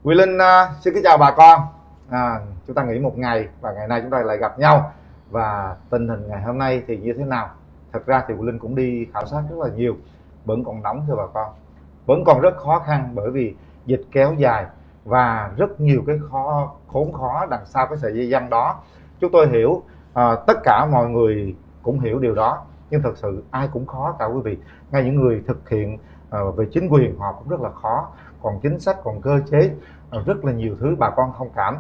Quý Linh xin kính chào bà con. Chúng ta nghỉ một ngày và ngày nay chúng ta lại gặp nhau. Và tình hình ngày hôm nay thì như thế nào? Thật ra thì Quý Linh cũng đi khảo sát rất là nhiều. Vẫn còn nóng thưa bà con. Vẫn còn rất khó khăn bởi vì dịch kéo dài và rất nhiều cái khốn khó đằng sau cái sợi dây văng đó. Chúng tôi hiểu, tất cả mọi người cũng hiểu điều đó. Nhưng thật sự ai cũng khó cả quý vị. Ngay những người thực hiện về chính quyền họ cũng rất là khó. Còn chính sách, còn cơ chế, rất là nhiều thứ bà con thông cảm.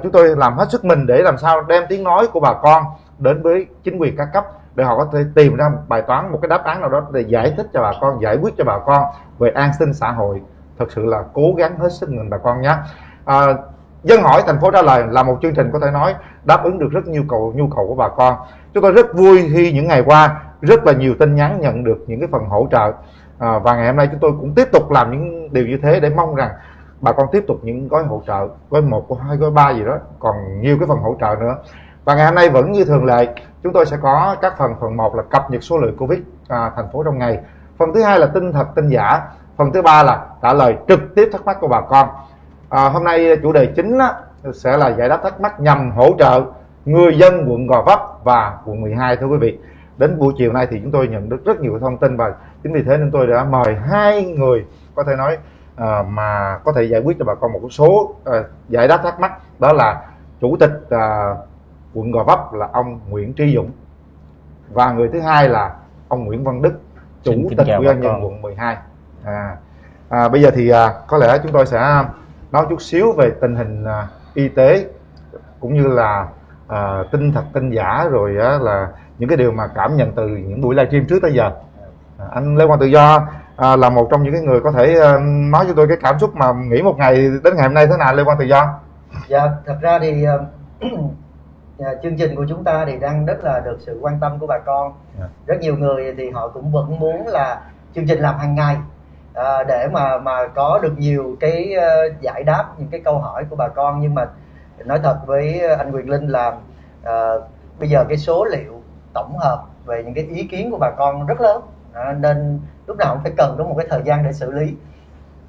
Chúng tôi làm hết sức mình để làm sao đem tiếng nói của bà con đến với chính quyền các cấp để họ có thể tìm ra bài toán, một cái đáp án nào đó để giải thích cho bà con, giải quyết cho bà con về an sinh xã hội. Thật sự là cố gắng hết sức mình bà con nhé. Dân hỏi thành phố trả lời là một chương trình có thể nói đáp ứng được rất nhiều nhu cầu của bà con. Chúng tôi rất vui khi những ngày qua rất là nhiều tin nhắn nhận được những cái phần hỗ trợ. Và ngày hôm nay chúng tôi cũng tiếp tục làm những điều như thế để mong rằng bà con tiếp tục những gói hỗ trợ, gói 1, gói 2, gói 3 gì đó, còn nhiều cái phần hỗ trợ nữa. Và ngày hôm nay vẫn như thường lệ, chúng tôi sẽ có các phần 1 là cập nhật số liệu Covid thành phố trong ngày. Phần thứ hai là tin thật tin giả. Phần thứ ba là trả lời trực tiếp thắc mắc của bà con. Hôm nay chủ đề chính sẽ là giải đáp thắc mắc nhằm hỗ trợ người dân quận Gò Vấp và quận 12 thưa quý vị. Đến buổi chiều nay thì chúng tôi nhận được rất nhiều thông tin và chính vì thế nên tôi đã mời 2 người có thể nói mà có thể giải quyết cho bà con một số giải đáp thắc mắc. Đó là chủ tịch quận Gò Vấp là ông Nguyễn Trí Dũng và người thứ hai là ông Nguyễn Văn Đức, chủ tịch Ủy ban nhân dân quận 12. Bây giờ thì có lẽ chúng tôi sẽ nói chút xíu về tình hình y tế cũng như là tin thật tin giả, rồi là những cái điều mà cảm nhận từ những buổi livestream trước tới giờ. Anh Lê Quang Tự Do là một trong những cái người có thể nói cho tôi cái cảm xúc mà nghỉ một ngày đến ngày hôm nay thế nào, Lê Quang Tự Do? Dạ, thật ra thì chương trình của chúng ta thì đang rất là được sự quan tâm của bà con. Rất nhiều người thì họ cũng vẫn muốn là chương trình làm hàng ngày để mà có được nhiều cái giải đáp những cái câu hỏi của bà con. Nhưng mà nói thật với anh Quyền Linh là bây giờ cái số liệu tổng hợp về những cái ý kiến của bà con rất lớn, nên lúc nào cũng phải cần có một cái thời gian để xử lý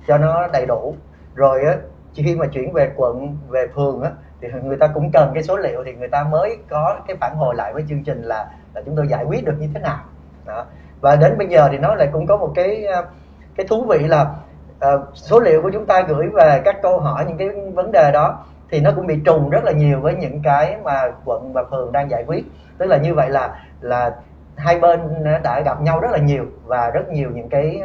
cho nó đầy đủ. Rồi khi mà chuyển về quận, về phường thì người ta cũng cần cái số liệu thì người ta mới có cái phản hồi lại với chương trình là chúng tôi giải quyết được như thế nào đó. Và đến bây giờ thì nó lại cũng có một cái thú vị là số liệu của chúng ta gửi về các câu hỏi, những cái vấn đề đó thì nó cũng bị trùng rất là nhiều với những cái mà quận và phường đang giải quyết. Tức là như vậy là hai bên đã gặp nhau rất là nhiều và rất nhiều những cái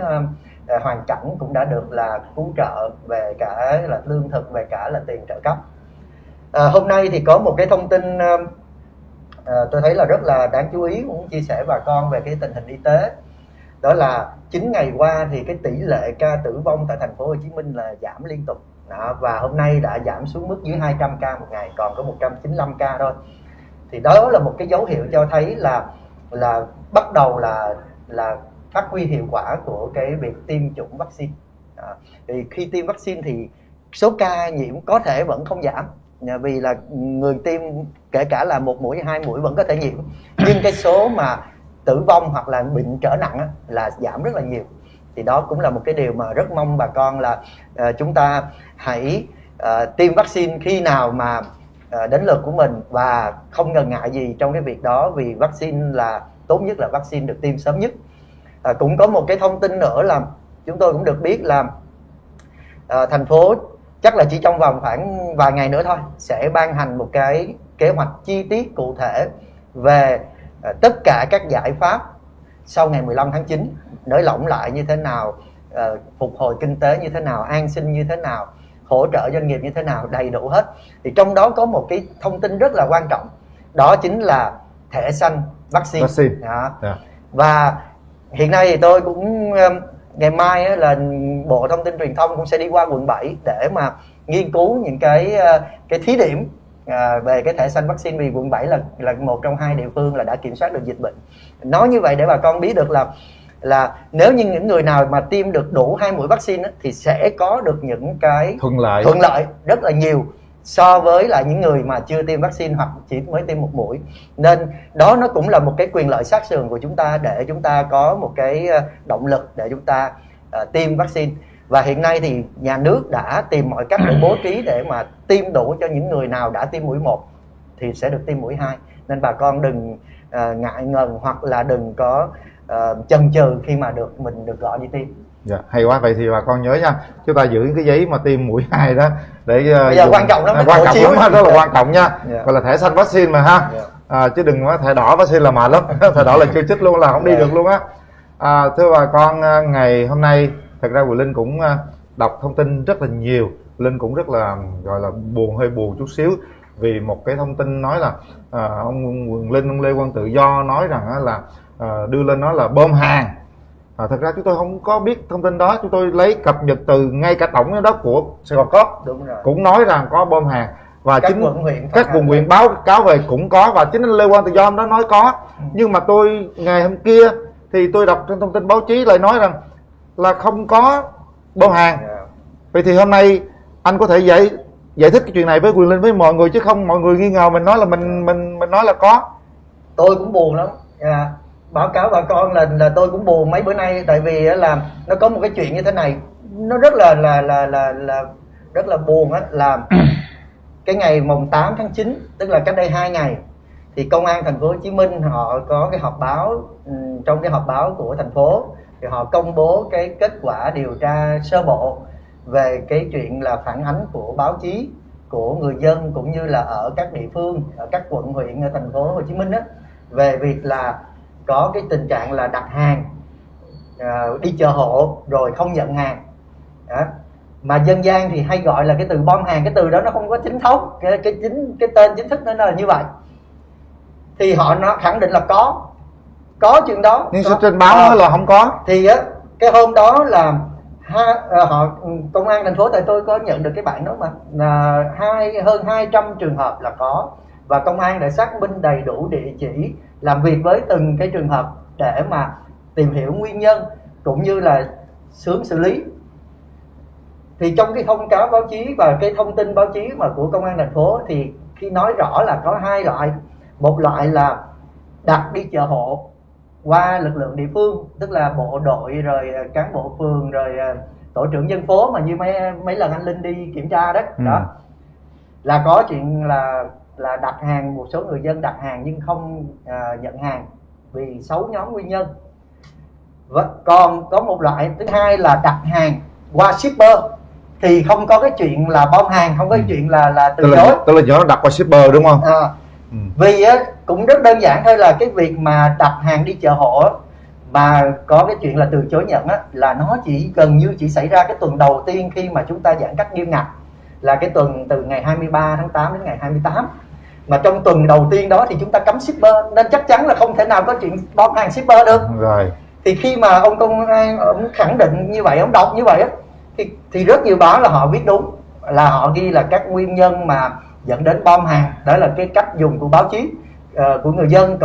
hoàn cảnh cũng đã được là cứu trợ về cả là lương thực, về cả là tiền trợ cấp. Hôm nay thì có một cái thông tin tôi thấy là rất là đáng chú ý, muốn chia sẻ với bà con về cái tình hình y tế. Đó là 9 ngày qua thì cái tỷ lệ ca tử vong tại thành phố Hồ Chí Minh là giảm liên tục. Và hôm nay đã giảm xuống mức dưới 200 ca một ngày, còn có 195 ca thôi. Thì đó là một cái dấu hiệu cho thấy là bắt đầu là phát huy hiệu quả của cái việc tiêm chủng vaccine. Thì khi tiêm vaccine thì số ca nhiễm có thể vẫn không giảm, vì là người tiêm kể cả là 1 mũi 2 mũi vẫn có thể nhiễm, nhưng cái số mà tử vong hoặc là bệnh trở nặng là giảm rất là nhiều. Thì đó cũng là một cái điều mà rất mong bà con là chúng ta hãy tiêm vaccine khi nào mà đến lượt của mình, và không ngần ngại gì trong cái việc đó, vì vaccine là tốt nhất, là vaccine được tiêm sớm nhất. Cũng có một cái thông tin nữa là chúng tôi cũng được biết là thành phố chắc là chỉ trong vòng khoảng vài ngày nữa thôi sẽ ban hành một cái kế hoạch chi tiết cụ thể về tất cả các giải pháp sau ngày 15 tháng 9, nới lỏng lại như thế nào, phục hồi kinh tế như thế nào, an sinh như thế nào, hỗ trợ doanh nghiệp như thế nào, đầy đủ hết. Thì trong đó có một cái thông tin rất là quan trọng, đó chính là thẻ xanh vaccine. Và hiện nay thì tôi cũng ngày mai là Bộ Thông tin Truyền thông cũng sẽ đi qua quận 7 để mà nghiên cứu những cái thí điểm về cái thẻ xanh vaccine, vì quận 7 là một trong 2 địa phương là đã kiểm soát được dịch bệnh. Nói như vậy để bà con biết được là nếu như những người nào mà tiêm được đủ 2 mũi vaccine thì sẽ có được những cái thuận lợi rất là nhiều so với lại những người mà chưa tiêm vaccine hoặc chỉ mới tiêm 1 mũi. Nên đó nó cũng là một cái quyền lợi sát sườn của chúng ta để chúng ta có một cái động lực để chúng ta tiêm vaccine. Và hiện nay thì nhà nước đã tìm mọi cách để bố trí để mà tiêm đủ cho những người nào đã tiêm mũi 1 thì sẽ được tiêm mũi 2. Nên bà con đừng ngại ngần hoặc là đừng có chần chừ khi mà mình được gọi đi tiêm. Dạ, hay quá. Vậy thì bà con nhớ nha, chúng ta giữ cái giấy mà tiêm mũi 2 đó để bây giờ quan trọng lắm, quan trọng lắm, rất là quan trọng nha. Dạ. Gọi là thẻ xanh vaccine mà ha. Dạ. Chứ đừng nói thẻ đỏ vaccine là mệt lắm. Thẻ đỏ là chưa chích luôn, là không đi được luôn á. Thưa bà con, ngày hôm nay thật ra Quyền Linh cũng đọc thông tin rất là nhiều. Linh cũng rất là gọi là hơi buồn chút xíu vì một cái thông tin nói là ông Quyền Linh, ông Lê Quang Tự Do nói rằng là đưa lên nói là bơm hàng. Thật ra chúng tôi không có biết thông tin đó, chúng tôi lấy cập nhật từ ngay cả tổng giám đốc của Sài Gòn Co-op cũng nói rằng có bơm hàng, và các quận huyện, các quận huyện báo cáo về cũng có, và chính anh Lê Quang Tự Do đó nói có. Nhưng mà tôi ngày hôm kia thì tôi đọc trên thông tin báo chí lại nói rằng là không có bơm hàng. Vậy thì hôm nay anh có thể giải thích cái chuyện này với Quyền Linh, với mọi người, chứ không mọi người nghi ngờ mình nói là mình nói là có. Tôi cũng buồn lắm. Báo cáo bà con là tôi cũng buồn mấy bữa nay, tại vì là nó có một cái chuyện như thế này, nó rất là buồn á. Là cái ngày mùng 8 tháng 9, tức là cách đây 2 ngày, thì công an thành phố Hồ Chí Minh họ có cái họp báo. Trong cái họp báo của thành phố thì họ công bố cái kết quả điều tra sơ bộ về cái chuyện là phản ánh của báo chí, của người dân cũng như là ở các địa phương, ở các quận huyện ở thành phố Hồ Chí Minh á, về việc là có cái tình trạng là đặt hàng, đi chợ hộ rồi không nhận hàng đó. Mà dân gian thì hay gọi là cái từ bom hàng. Cái từ đó nó không có chính thống, cái tên chính thức nó là như vậy. Thì nó khẳng định là có chuyện đó. Nhưng trên báo nói là không có. Thì cái hôm đó là công an thành phố, tại tôi có nhận được cái bản đó mà, là hơn 200 trường hợp là có, và công an đã xác minh đầy đủ địa chỉ, làm việc với từng cái trường hợp để mà tìm hiểu nguyên nhân cũng như là sớm xử lý. Thì trong cái thông cáo báo chí và cái thông tin báo chí mà của công an thành phố thì khi nói rõ là có 2 loại. Một loại là đặt đi chợ hộ qua lực lượng địa phương, tức là bộ đội rồi cán bộ phường rồi tổ trưởng dân phố, mà như mấy lần anh Linh đi kiểm tra đó. Đó là có chuyện là đặt hàng, một số người dân đặt hàng nhưng không nhận hàng vì 6 nhóm nguyên nhân. Và còn có một loại thứ hai là đặt hàng qua shipper, thì không có cái chuyện là bom hàng, không có cái chuyện là từ chối. Tức là nó đặt qua shipper đúng không? Vì cũng rất đơn giản thôi, là cái việc mà đặt hàng đi chợ hộ mà có cái chuyện là từ chối nhận là nó gần như chỉ xảy ra cái tuần đầu tiên khi mà chúng ta giãn cách nghiêm ngặt, là cái tuần từ ngày 23 tháng 8 đến ngày 28. Mà trong tuần đầu tiên đó thì chúng ta cấm shipper, nên chắc chắn là không thể nào có chuyện bom hàng shipper được. Rồi. Thì khi mà ông công an ông khẳng định như vậy, ông đọc như vậy thì rất nhiều báo là họ viết đúng, là họ ghi là các nguyên nhân mà dẫn đến bom hàng. Đó là cái cách dùng của báo chí, của người dân.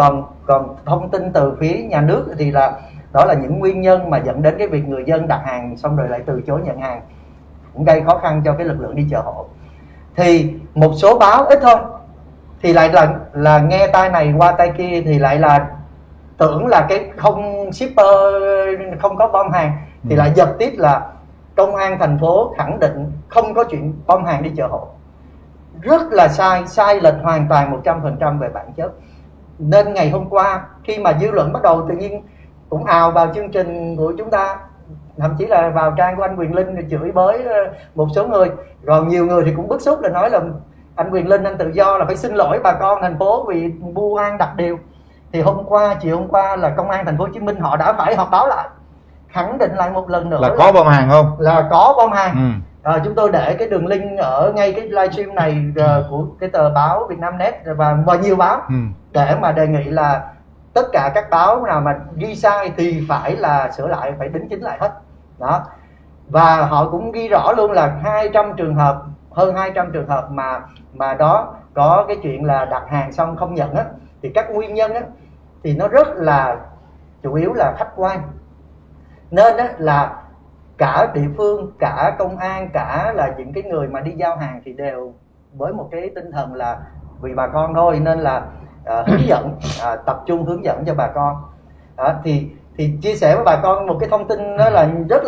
Còn thông tin từ phía nhà nước thì là đó là những nguyên nhân mà dẫn đến cái việc người dân đặt hàng xong rồi lại từ chối nhận hàng, cũng gây khó khăn cho cái lực lượng đi chợ hộ. Thì một số báo ít thôi thì lại là nghe tai này qua tai kia, thì lại là tưởng là cái không shipper, không có bom hàng, thì lại giật tít là công an thành phố khẳng định không có chuyện bom hàng đi chợ hộ. Rất là sai lệch hoàn toàn 100% về bản chất. Nên ngày hôm qua khi mà dư luận bắt đầu tự nhiên cũng ào vào chương trình của chúng ta, thậm chí là vào trang của anh Quyền Linh rồi chửi bới một số người, rồi nhiều người thì cũng bức xúc là nói là anh Quyền Linh, anh Tự Do là phải xin lỗi bà con thành phố vì vu oan đặt điều. Thì chiều hôm qua là công an thành phố Hồ Chí Minh họ đã phải họp báo lại, khẳng định lại một lần nữa là có bom hàng không? Là có bom hàng. Chúng tôi để cái đường link ở ngay cái livestream này của cái tờ báo Vietnamnet và nhiều báo để mà đề nghị là tất cả các báo nào mà ghi sai thì phải là sửa lại, phải đính chính lại hết. Đó. Và họ cũng ghi rõ luôn là 200 trường hợp, hơn 200 trường hợp mà đó có cái chuyện là đặt hàng xong không nhận á, thì các nguyên nhân á thì nó rất là chủ yếu là khách quan. Nên á là cả địa phương, cả công an, cả là những cái người mà đi giao hàng thì đều với một cái tinh thần là vì bà con thôi, nên là hướng dẫn, tập trung hướng dẫn cho bà con. Thì thì chia sẻ với bà con một cái thông tin đó là rất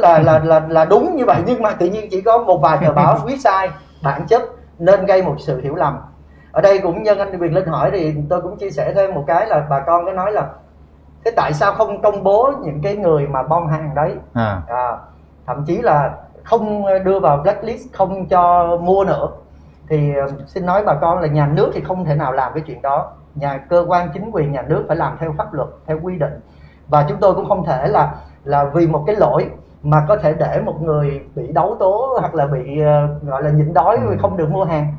là đúng như vậy, nhưng mà tự nhiên chỉ có một vài tờ báo viết sai bản chất nên gây một sự hiểu lầm. Ở đây cũng nhân anh Quyền Linh hỏi thì tôi cũng chia sẻ thêm một cái là bà con có nói là thế tại sao không công bố những cái người mà bom hàng đấy, thậm chí là không đưa vào blacklist, không cho mua nữa. Thì xin nói bà con là nhà nước thì không thể nào làm cái chuyện đó, cơ quan chính quyền nhà nước phải làm theo pháp luật, theo quy định. Và chúng tôi cũng không thể là vì một cái lỗi mà có thể để một người bị đấu tố hoặc là bị gọi là nhịn đói không được mua hàng.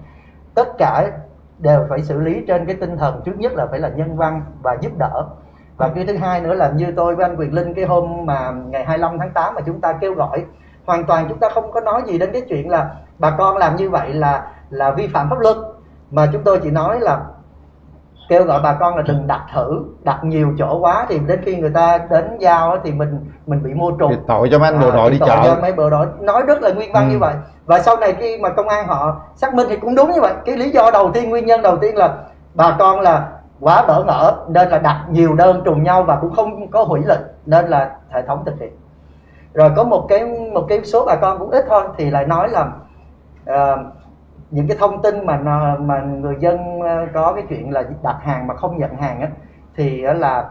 Tất cả đều phải xử lý trên cái tinh thần trước nhất là phải là nhân văn và giúp đỡ. Và cái thứ hai nữa là như tôi với anh Quyền Linh cái hôm mà ngày 25 tháng 8 mà chúng ta kêu gọi, hoàn toàn chúng ta không có nói gì đến cái chuyện là bà con làm như vậy là vi phạm pháp luật, mà chúng tôi chỉ nói là kêu gọi bà con là đừng đặt nhiều chỗ quá, thì đến khi người ta đến giao thì mình bị mua trùng. Tội cho mấy anh bộ đội đi chợ. Mấy bộ đội nói rất là nguyên văn như vậy. Và sau này khi mà công an họ xác minh thì cũng đúng như vậy. Cái lý do đầu tiên, nguyên nhân đầu tiên là bà con là quá bỡ ngỡ nên là đặt nhiều đơn trùng nhau và cũng không có hủy lịch nên là hệ thống thực hiện. Rồi có một cái số bà con cũng ít thôi thì lại nói là những cái thông tin mà người dân có cái chuyện là đặt hàng mà không nhận hàng á, thì là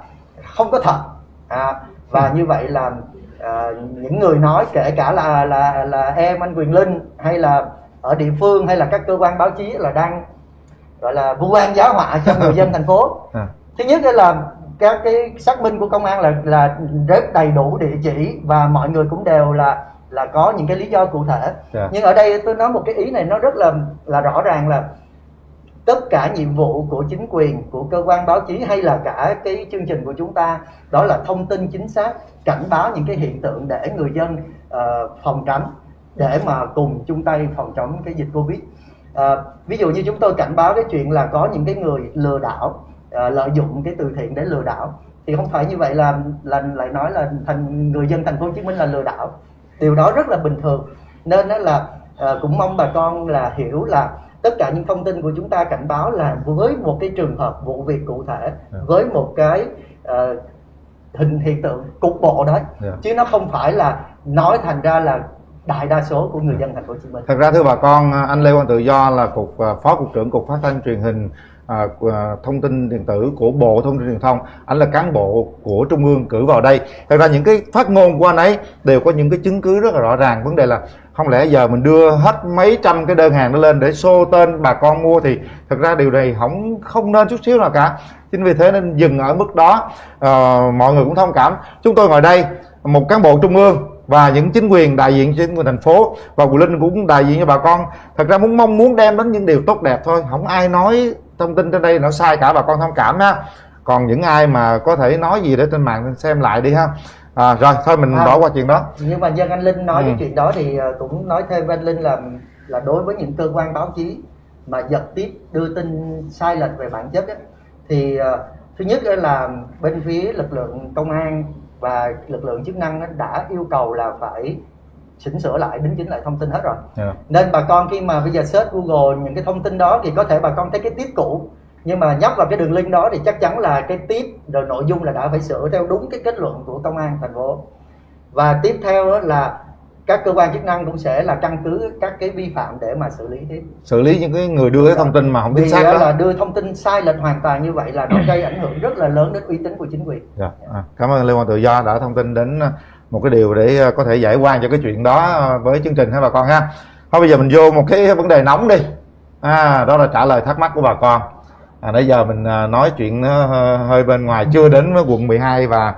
không có thật. Và như vậy là những người nói, kể cả là em anh Quyền Linh hay là ở địa phương hay là các cơ quan báo chí là đang gọi là vu oan giáo họa cho người dân thành phố. Thứ nhất là các cái xác minh của công an là rất đầy đủ địa chỉ và mọi người cũng đều là có những cái lý do cụ thể. Nhưng ở đây tôi nói một cái ý này nó rất là rõ ràng là tất cả nhiệm vụ của chính quyền, của cơ quan báo chí hay là cả cái chương trình của chúng ta đó là thông tin chính xác, cảnh báo những cái hiện tượng để người dân phòng tránh, để mà cùng chung tay phòng chống cái dịch Covid. Ví dụ như chúng tôi cảnh báo cái chuyện là có những cái người lừa đảo, lợi dụng cái từ thiện để lừa đảo, thì không phải như vậy là lại nói là người dân thành phố Hồ Chí Minh là lừa đảo. Điều đó rất là bình thường, nên đó là cũng mong bà con là hiểu là tất cả những thông tin của chúng ta cảnh báo là với một cái trường hợp vụ việc cụ thể, với một cái hiện tượng cục bộ đấy, chứ nó không phải là nói thành ra là đại đa số của người dân thành phố Hồ Chí Minh. Thật ra thưa bà con, anh Lê Quang Tự Do là phó cục trưởng cục phát thanh truyền hình thông tin điện tử của Bộ Thông tin Truyền thông, anh là cán bộ của Trung ương cử vào đây. Thật ra những cái phát ngôn của anh ấy đều có những cái chứng cứ rất là rõ ràng. Vấn đề là không lẽ giờ mình đưa hết mấy trăm cái đơn hàng đó lên để show tên bà con mua, thì thật ra điều này không nên chút xíu nào cả. Chính vì thế nên dừng ở mức đó. Mọi người cũng thông cảm. Chúng tôi ngồi đây, một cán bộ Trung ương và những chính quyền, đại diện chính quyền thành phố, và Quyền Linh cũng đại diện cho bà con. Thật ra mong muốn đem đến những điều tốt đẹp thôi, không ai nói thông tin trên đây nó sai cả, bà con thông cảm ha. Còn những ai mà có thể nói gì để trên mạng xem lại đi ha. Rồi thôi mình bỏ qua chuyện đó. Nhưng mà dân anh Linh nói cái chuyện đó thì cũng nói thêm với anh Linh là đối với những cơ quan báo chí mà giật tiếp đưa tin sai lệch về bản chất ấy, thì thứ nhất là bên phía lực lượng công an và lực lượng chức năng đã yêu cầu là phải chỉnh sửa lại, đính chính lại thông tin hết rồi. Nên bà con khi mà bây giờ search Google những cái thông tin đó thì có thể bà con thấy cái tiếp cũ, nhưng mà nhấp vào cái đường link đó thì chắc chắn là cái tiếp rồi nội dung là đã phải sửa theo đúng cái kết luận của công an thành phố. Và tiếp theo đó là các cơ quan chức năng cũng sẽ là căn cứ các cái vi phạm để mà xử lý tiếp. Xử lý những cái người đưa cái thông tin mà không chính xác đó. Là đưa thông tin sai lệch hoàn toàn như vậy là nó gây ảnh hưởng rất là lớn đến uy tín của chính quyền. Cảm ơn Lê Quang Tự Do đã thông tin đến một cái điều để có thể giải oan cho cái chuyện đó với chương trình ha bà con ha. Thôi bây giờ mình vô một cái vấn đề nóng đi. Đó là trả lời thắc mắc của bà con. Nãy giờ mình nói chuyện hơi bên ngoài, chưa đến với quận 12 và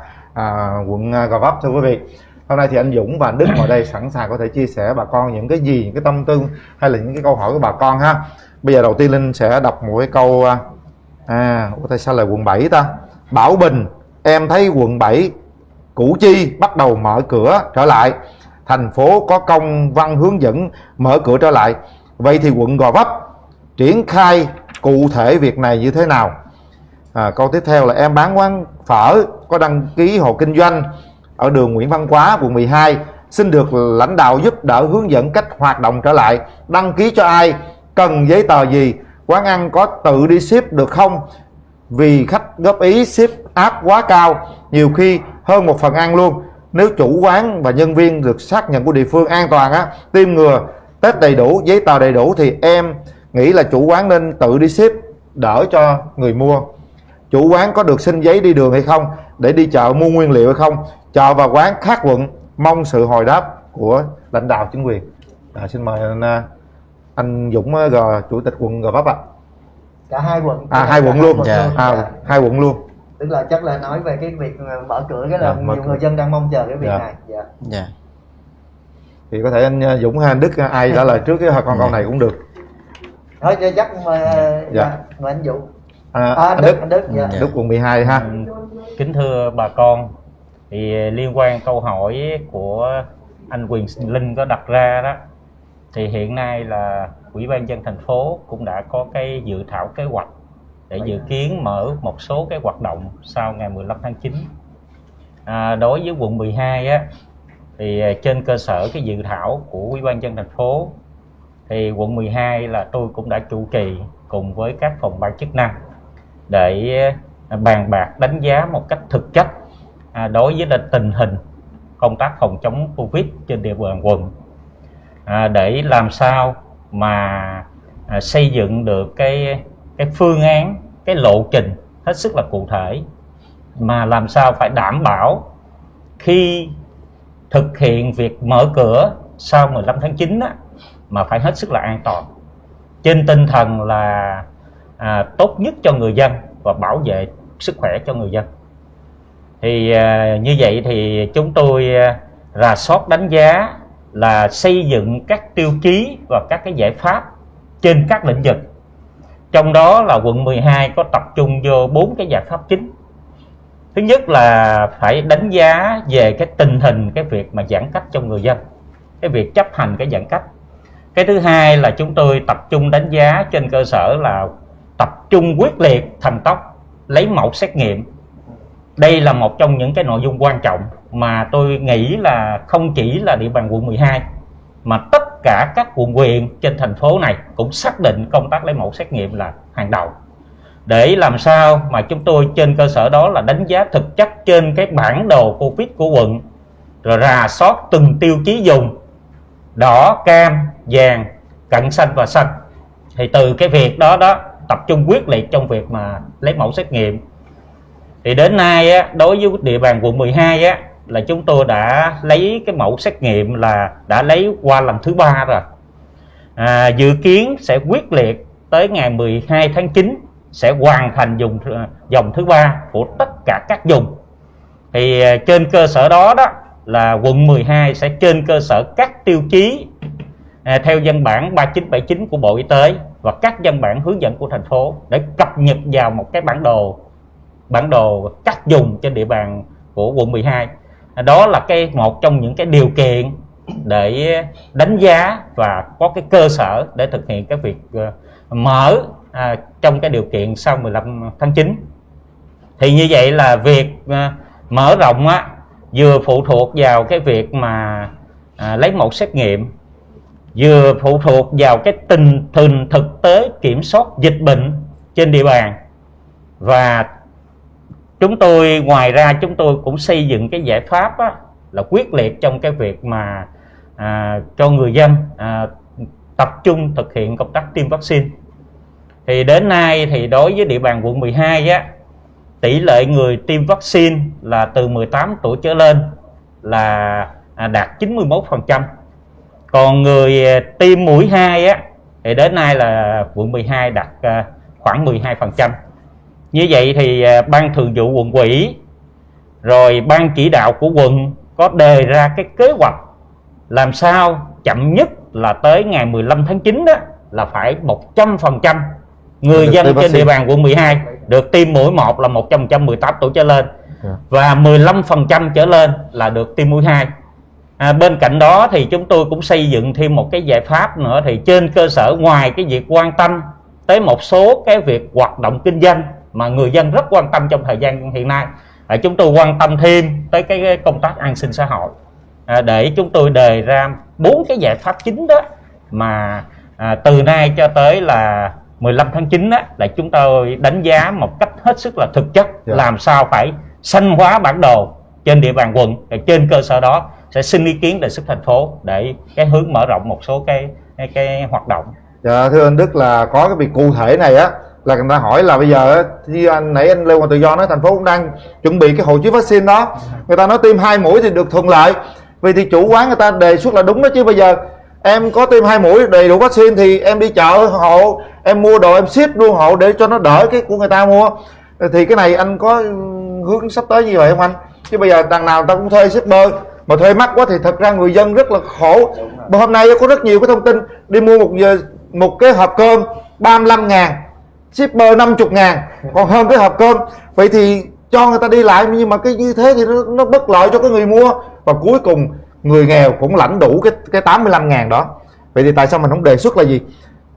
quận Gò Vấp thưa quý vị. Hôm nay thì anh Dũng và anh Đức ngồi đây sẵn sàng có thể chia sẻ bà con những cái gì, những cái tâm tư hay là những cái câu hỏi của bà con ha. Bây giờ đầu tiên Linh sẽ đọc một cái câu tại sao là quận 7 ta? Bảo Bình, em thấy quận 7 Củ Chi bắt đầu mở cửa trở lại, thành phố có công văn hướng dẫn mở cửa trở lại. Vậy thì quận Gò Vấp triển khai cụ thể việc này như thế nào? Câu tiếp theo là em bán quán phở có đăng ký hộ kinh doanh ở đường Nguyễn Văn Quá, quận 12, xin được lãnh đạo giúp đỡ hướng dẫn cách hoạt động trở lại, đăng ký cho ai, cần giấy tờ gì, quán ăn có tự đi ship được không? Vì khách góp ý ship áp quá cao, nhiều khi hơn một phần ăn luôn. Nếu chủ quán và nhân viên được xác nhận của địa phương an toàn á, tiêm ngừa, test đầy đủ, giấy tờ đầy đủ, thì em nghĩ là chủ quán nên tự đi ship đỡ cho người mua. Chủ quán có được xin giấy đi đường hay không, để đi chợ mua nguyên liệu hay không? Chợ và quán khác quận mong sự hồi đáp của lãnh đạo chính quyền. Xin mời anh Dũng, chủ tịch quận Gò Vấp ạ. Cả hai quận. Hai quận luôn. Dạ. Hai quận luôn. Tức là chắc là nói về cái việc mở cửa, cái là nhiều người dân đang mong chờ cái việc này. Dạ. Thì có thể anh Dũng hay anh Đức, ai trả lời trước cái con này cũng được. Thôi chắc mời anh Dũng. Anh Đức. Đức quận 12 ha. Kính thưa bà con, thì liên quan câu hỏi của anh Quyền Linh có đặt ra đó, thì hiện nay là Ủy ban nhân dân thành phố cũng đã có cái dự thảo kế hoạch để dự kiến mở một số cái hoạt động sau ngày 15 tháng 9. Đối với quận 12 á, thì trên cơ sở cái dự thảo của Ủy ban nhân dân thành phố, thì quận 12 là tôi cũng đã chủ trì cùng với các phòng ban chức năng để bàn bạc đánh giá một cách thực chất đối với tình hình công tác phòng chống Covid trên địa bàn quận, để làm sao mà xây dựng được cái phương án, cái lộ trình hết sức là cụ thể, mà làm sao phải đảm bảo khi thực hiện việc mở cửa sau 15 tháng 9 á, mà phải hết sức là an toàn, trên tinh thần là tốt nhất cho người dân và bảo vệ sức khỏe cho người dân. Thì như vậy thì chúng tôi rà soát đánh giá là xây dựng các tiêu chí và các cái giải pháp trên các lĩnh vực. Trong đó là quận 12 có tập trung vô 4 cái giải pháp chính. Thứ nhất là phải đánh giá về cái tình hình cái việc mà giãn cách cho người dân, cái việc chấp hành cái giãn cách. Cái thứ hai là chúng tôi tập trung đánh giá trên cơ sở là tập trung quyết liệt, thần tốc lấy mẫu xét nghiệm. Đây là một trong những cái nội dung quan trọng mà tôi nghĩ là không chỉ là địa bàn quận 12 mà tất cả các quận huyện trên thành phố này cũng xác định công tác lấy mẫu xét nghiệm là hàng đầu, để làm sao mà chúng tôi trên cơ sở đó là đánh giá thực chất trên cái bản đồ Covid của quận, rồi rà soát từng tiêu chí dùng đỏ, cam, vàng, cận xanh và xanh. Thì từ cái việc đó tập trung quyết liệt trong việc mà lấy mẫu xét nghiệm. Thì đến nay á, đối với địa bàn quận 12 á, là chúng tôi đã lấy cái mẫu xét nghiệm là đã lấy qua lần thứ 3 rồi. Dự kiến sẽ quyết liệt tới ngày 12 tháng 9 sẽ hoàn thành dòng thứ 3 của tất cả các vùng. Thì trên cơ sở đó là quận 12 sẽ trên cơ sở các tiêu chí theo văn bản 3979 của Bộ Y tế và các văn bản hướng dẫn của thành phố để cập nhật vào một cái bản đồ các vùng trên địa bàn của quận 12. Đó là một trong những cái điều kiện để đánh giá và có cái cơ sở để thực hiện cái việc mở trong cái điều kiện sau 15 tháng 9. Thì như vậy là việc mở rộng vừa phụ thuộc vào cái việc mà lấy mẫu xét nghiệm, vừa phụ thuộc vào cái tình hình thực tế kiểm soát dịch bệnh trên địa bàn. Và ngoài ra chúng tôi cũng xây dựng cái giải pháp là quyết liệt trong cái việc mà cho người dân tập trung thực hiện công tác tiêm vaccine. Thì đến nay thì đối với địa bàn quận 12 tỷ lệ người tiêm vaccine là từ 18 tuổi trở lên là đạt 91%. Còn người tiêm mũi 2 thì đến nay là quận 12 đạt khoảng 12%. Như vậy thì ban thường vụ quận ủy rồi ban chỉ đạo của quận có đề ra cái kế hoạch làm sao chậm nhất là tới ngày 15 tháng 9 là phải 100% người dân trên địa bàn quận 12 được tiêm mũi 1 là 100% 18 tuổi trở lên, và 15% trở lên là được tiêm mũi 2. Bên cạnh đó thì chúng tôi cũng xây dựng thêm một cái giải pháp nữa, thì trên cơ sở ngoài cái việc quan tâm tới một số cái việc hoạt động kinh doanh mà người dân rất quan tâm trong thời gian hiện nay, chúng tôi quan tâm thêm tới cái công tác an sinh xã hội, để chúng tôi đề ra 4 cái giải pháp chính đó mà từ nay cho tới là 15 tháng 9 là chúng tôi đánh giá một cách hết sức là thực chất, làm sao phải xanh hóa bản đồ trên địa bàn quận, trên cơ sở đó sẽ xin ý kiến đề xuất thành phố để cái hướng mở rộng một số cái hoạt động. Dạ, thưa anh Đức, là có cái việc cụ thể này á, là người ta hỏi là bây giờ á, như nãy anh Lê Hoàng Tự Do nói thành phố cũng đang chuẩn bị cái hộ chiếu vaccine đó, người ta nói tiêm 2 mũi thì được thuận lợi, vì thì chủ quán người ta đề xuất là đúng đó, chứ bây giờ em có tiêm 2 mũi đầy đủ vaccine thì em đi chợ hộ, em mua đồ em ship luôn hộ để cho nó đỡ cái của người ta mua. Thì cái này anh có hướng sắp tới như vậy không anh? Chứ bây giờ đằng nào ta cũng thuê shipper, mà thuê mắc quá thì thật ra người dân rất là khổ. Hôm nay có rất nhiều cái thông tin đi mua một cái hộp cơm 35.000, shipper 50.000, còn hơn cái hộp cơm. Vậy thì cho người ta đi lại, nhưng mà cái như thế thì nó bất lợi cho cái người mua, và cuối cùng người nghèo cũng lãnh đủ cái 85.000 đó. Vậy thì tại sao mình không đề xuất là gì?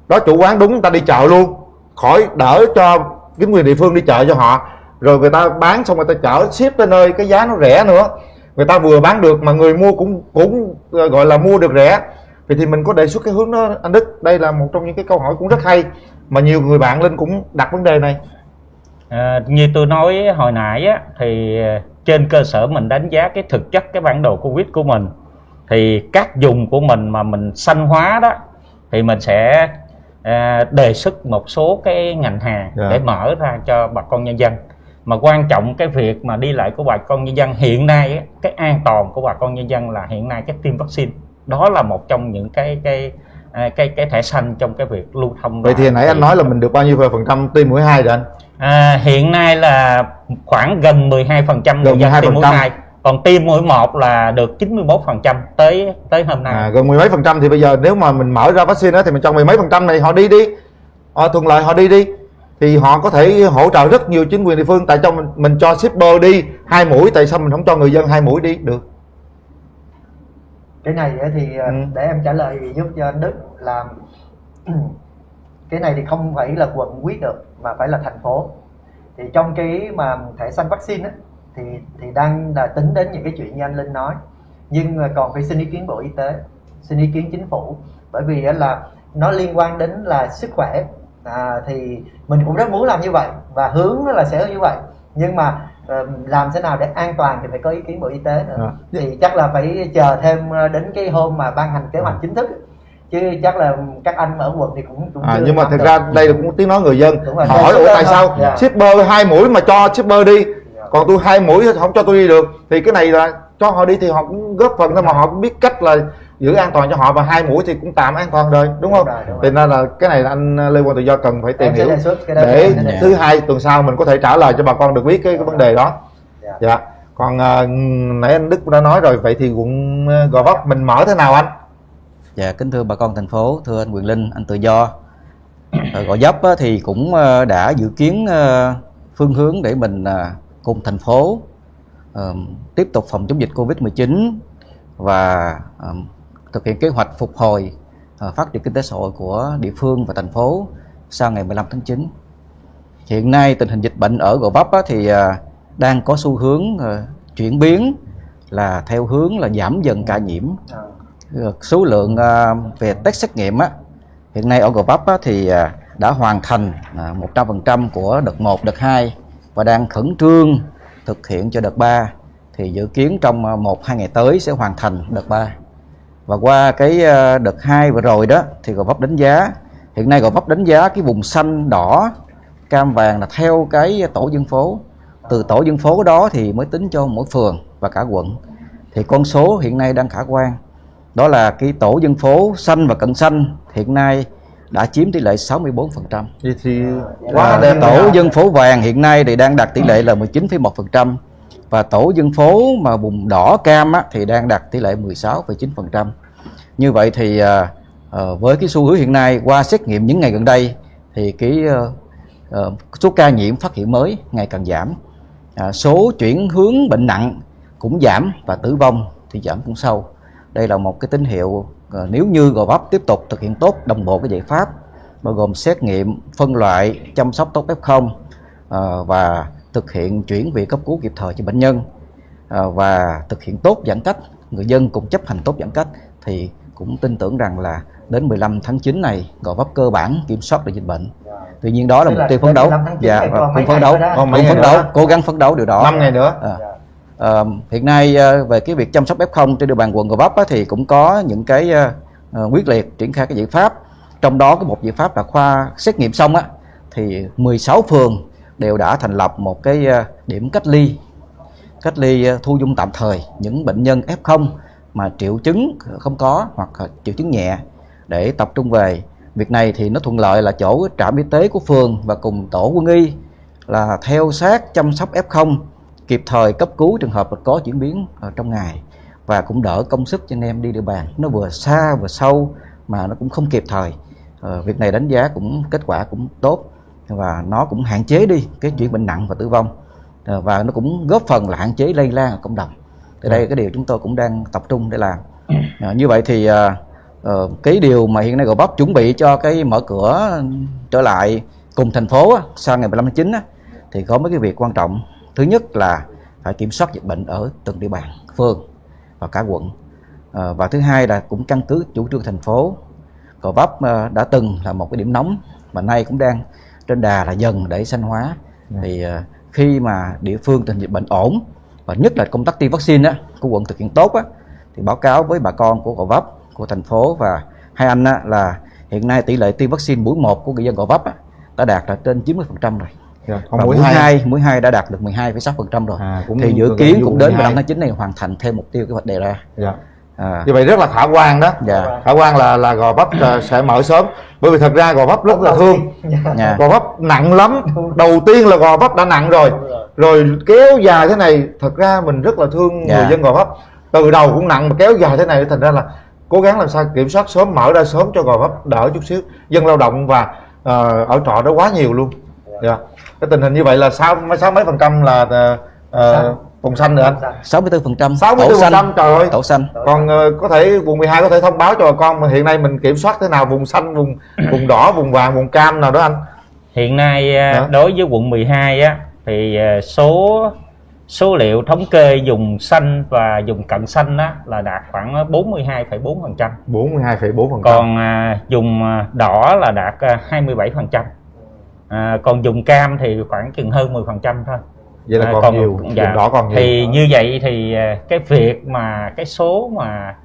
Đó, chủ quán đúng, người ta đi chợ luôn, khỏi đỡ cho chính quyền địa phương đi chợ cho họ, rồi người ta bán xong người ta chở ship tới nơi, cái giá nó rẻ nữa, người ta vừa bán được mà người mua cũng gọi là mua được rẻ. Vậy thì mình có đề xuất cái hướng đó anh Đức. Đây là một trong những cái câu hỏi cũng rất hay mà nhiều người bạn Linh cũng đặt vấn đề này. Như tôi nói hồi nãy á, thì trên cơ sở mình đánh giá cái thực chất cái bản đồ Covid của mình, thì các vùng của mình mà mình xanh hóa đó thì mình sẽ đề xuất một số cái ngành hàng để mở ra cho bà con nhân dân. Mà quan trọng cái việc mà đi lại của bà con nhân dân hiện nay á, cái an toàn của bà con nhân dân là hiện nay cái tiêm vaccine, đó là một trong những cái thẻ xanh trong cái việc lưu thông. Vậy thì nãy anh nói là mình được bao nhiêu phần trăm tiêm mũi 2 rồi anh? Hiện nay là khoảng gần 12% người dân tiêm mũi 2, còn tiêm mũi 1 là được 91% tới hôm nay. Gần mười mấy phần trăm. Thì bây giờ nếu mà mình mở ra vaccine đó thì mình cho mười mấy phần trăm này họ đi thuận lợi họ đi thì họ có thể hỗ trợ rất nhiều chính quyền địa phương. Tại cho mình cho shipper đi 2 mũi, tại sao mình không cho người dân 2 mũi đi được? Cái này thì để em trả lời giúp cho anh Đức là cái này thì không phải là quận quyết được mà phải là thành phố. Thì trong cái mà thẻ xanh vaccine á, thì đang là tính đến những cái chuyện như anh Linh nói, nhưng còn phải xin ý kiến Bộ Y tế, xin ý kiến chính phủ, bởi vì là nó liên quan đến là sức khỏe. Thì mình cũng rất muốn làm như vậy và hướng là sẽ như vậy, nhưng mà làm thế nào để an toàn thì phải có ý kiến Bộ Y tế nữa. Thì chắc là phải chờ thêm đến cái hôm mà ban hành kế hoạch chính thức, chứ chắc là các anh ở quận thì cũng nhưng mà thực ra đây là cũng tiếng nói người dân hỏi tại sao shipper 2 mũi mà cho shipper đi, còn tôi 2 mũi không cho tôi đi được. Thì cái này là cho họ đi thì họ cũng góp phần thôi, mà họ cũng biết cách là giữ an toàn cho họ, và 2 mũi thì cũng tạm an toàn rồi, đúng không? Thì nên là cái này là anh Lê Hoàng Tự Do cần phải tìm hiểu để thứ hai tuần sau mình có thể trả lời cho bà con được biết cái vấn đề đó. Dạ. Còn nãy anh Đức đã nói rồi, vậy thì quận Gò Vấp mình mở thế nào anh? Dạ, kính thưa bà con thành phố, thưa anh Quyền Linh, anh Tự Do. Ở Gò Vấp thì cũng đã dự kiến phương hướng để mình cùng thành phố tiếp tục phòng chống dịch Covid-19 và thực hiện kế hoạch phục hồi phát triển kinh tế xã hội của địa phương và thành phố sau ngày 15 tháng 9. Hiện nay tình hình dịch bệnh ở Gò Vấp thì đang có xu hướng chuyển biến là theo hướng là giảm dần ca nhiễm. Số lượng về test xét nghiệm hiện nay ở Gò Vấp thì đã hoàn thành 100% của đợt 1, đợt 2 và đang khẩn trương thực hiện cho đợt 3. Thì dự kiến trong 1-2 ngày tới sẽ hoàn thành đợt 3. Và qua cái đợt 2 vừa rồi đó thì Gò Vấp đánh giá, hiện nay Gò Vấp đánh giá cái vùng xanh, đỏ, cam, vàng là theo cái tổ dân phố. Từ tổ dân phố đó thì mới tính cho mỗi phường và cả quận. Thì con số hiện nay đang khả quan. Đó là cái tổ dân phố xanh và cận xanh hiện nay đã chiếm tỷ lệ 64%. Thì quá đẹp. Tổ dân phố vàng hiện nay thì đang đạt tỷ lệ là 19,1%. Và tổ dân phố mà vùng đỏ cam thì đang đạt tỷ lệ 16,9%. Như vậy thì với cái xu hướng hiện nay qua xét nghiệm những ngày gần đây thì cái số ca nhiễm phát hiện mới ngày càng giảm, số chuyển hướng bệnh nặng cũng giảm và tử vong thì giảm cũng sâu. Đây là một cái tín hiệu nếu như Gò Vấp tiếp tục thực hiện tốt đồng bộ cái giải pháp bao gồm xét nghiệm, phân loại, chăm sóc tốt F0 và thực hiện chuyển viện cấp cứu kịp thời cho bệnh nhân và thực hiện tốt giãn cách, người dân cũng chấp hành tốt giãn cách, thì cũng tin tưởng rằng là đến 15 tháng 9 này Gò Vấp cơ bản kiểm soát được dịch bệnh. Tuy nhiên đó là mục tiêu phấn đấu. Dạ, phấn đấu, cố gắng phấn đấu điều đó. 5 ngày nữa. Hiện nay về cái việc chăm sóc F0 trên địa bàn quận Gò Vấp thì cũng có những cái quyết liệt triển khai cái giải pháp. Trong đó có một giải pháp là khoa xét nghiệm xong thì 16 phường đều đã thành lập một cái điểm cách ly thu dung tạm thời những bệnh nhân F0 mà triệu chứng không có hoặc triệu chứng nhẹ để tập trung về. Việc này thì nó thuận lợi là chỗ trạm y tế của phường và cùng tổ quân y là theo sát chăm sóc F0, kịp thời cấp cứu trường hợp có chuyển biến ở trong ngày, và cũng đỡ công sức cho anh em đi địa bàn, nó vừa xa vừa sâu mà nó cũng không kịp thời. Việc này đánh giá cũng kết quả cũng tốt và nó cũng hạn chế đi cái chuyển bệnh nặng và tử vong, và nó cũng góp phần là hạn chế lây lan ở cộng đồng. Thì đây cái điều chúng tôi cũng đang tập trung để làm. Như vậy thì cái điều mà hiện nay Gò Vấp chuẩn bị cho cái mở cửa trở lại cùng thành phố sau ngày 15 tháng 9 thì có mấy cái việc quan trọng. Thứ nhất là phải kiểm soát dịch bệnh ở từng địa bàn, phường và cả quận. Và thứ hai là cũng căn cứ chủ trương thành phố. Gò Vấp đã từng là một cái điểm nóng mà nay cũng đang trên đà là dần để xanh hóa. Thì khi mà địa phương tình dịch bệnh ổn và nhất là công tác tiêm vaccine của quận thực hiện tốt thì báo cáo với bà con của Gò Vấp, của thành phố và hai anh là hiện nay tỷ lệ tiêm vaccine mũi 1 của người dân Gò Vấp đã đạt là trên 90% rồi. Còn và mũi 2 đã đạt được 12,6% rồi. Thì dự kiến cũng đến 15 tháng 9 này hoàn thành theo mục tiêu kế hoạch đề ra. Như vậy rất là khả quan đó. Khả quan là Gò Vấp sẽ mở sớm, bởi vì thật ra Gò Vấp rất là thương. Gò Vấp nặng lắm. Đầu tiên là Gò Vấp đã nặng rồi kéo dài thế này, thật ra mình rất là thương người dân Gò Vấp. Từ đầu cũng nặng mà kéo dài thế này, thành ra là cố gắng làm sao kiểm soát sớm, mở ra sớm cho Gò Vấp đỡ chút xíu. Dân lao động và ở trọ đó quá nhiều luôn. Cái tình hình như vậy là sáu mấy % là vùng xanh nữa anh. 64%. 64%, trời ơi. Tổ xanh. Còn có thể quận 12 có thể thông báo cho bà con mà hiện nay mình kiểm soát thế nào, vùng xanh, vùng đỏ, vùng vàng, vùng cam nào đó anh? Hiện nay đối với quận 12 thì số liệu thống kê vùng xanh và vùng cận xanh là đạt khoảng 42,4%. 42,4%. Còn vùng đỏ là đạt 27%. Còn vùng cam thì khoảng chừng hơn 10% thôi. Vậy là còn nhiều, vùng đỏ còn nhiều. Thì như vậy thì cái việc mà cái số mà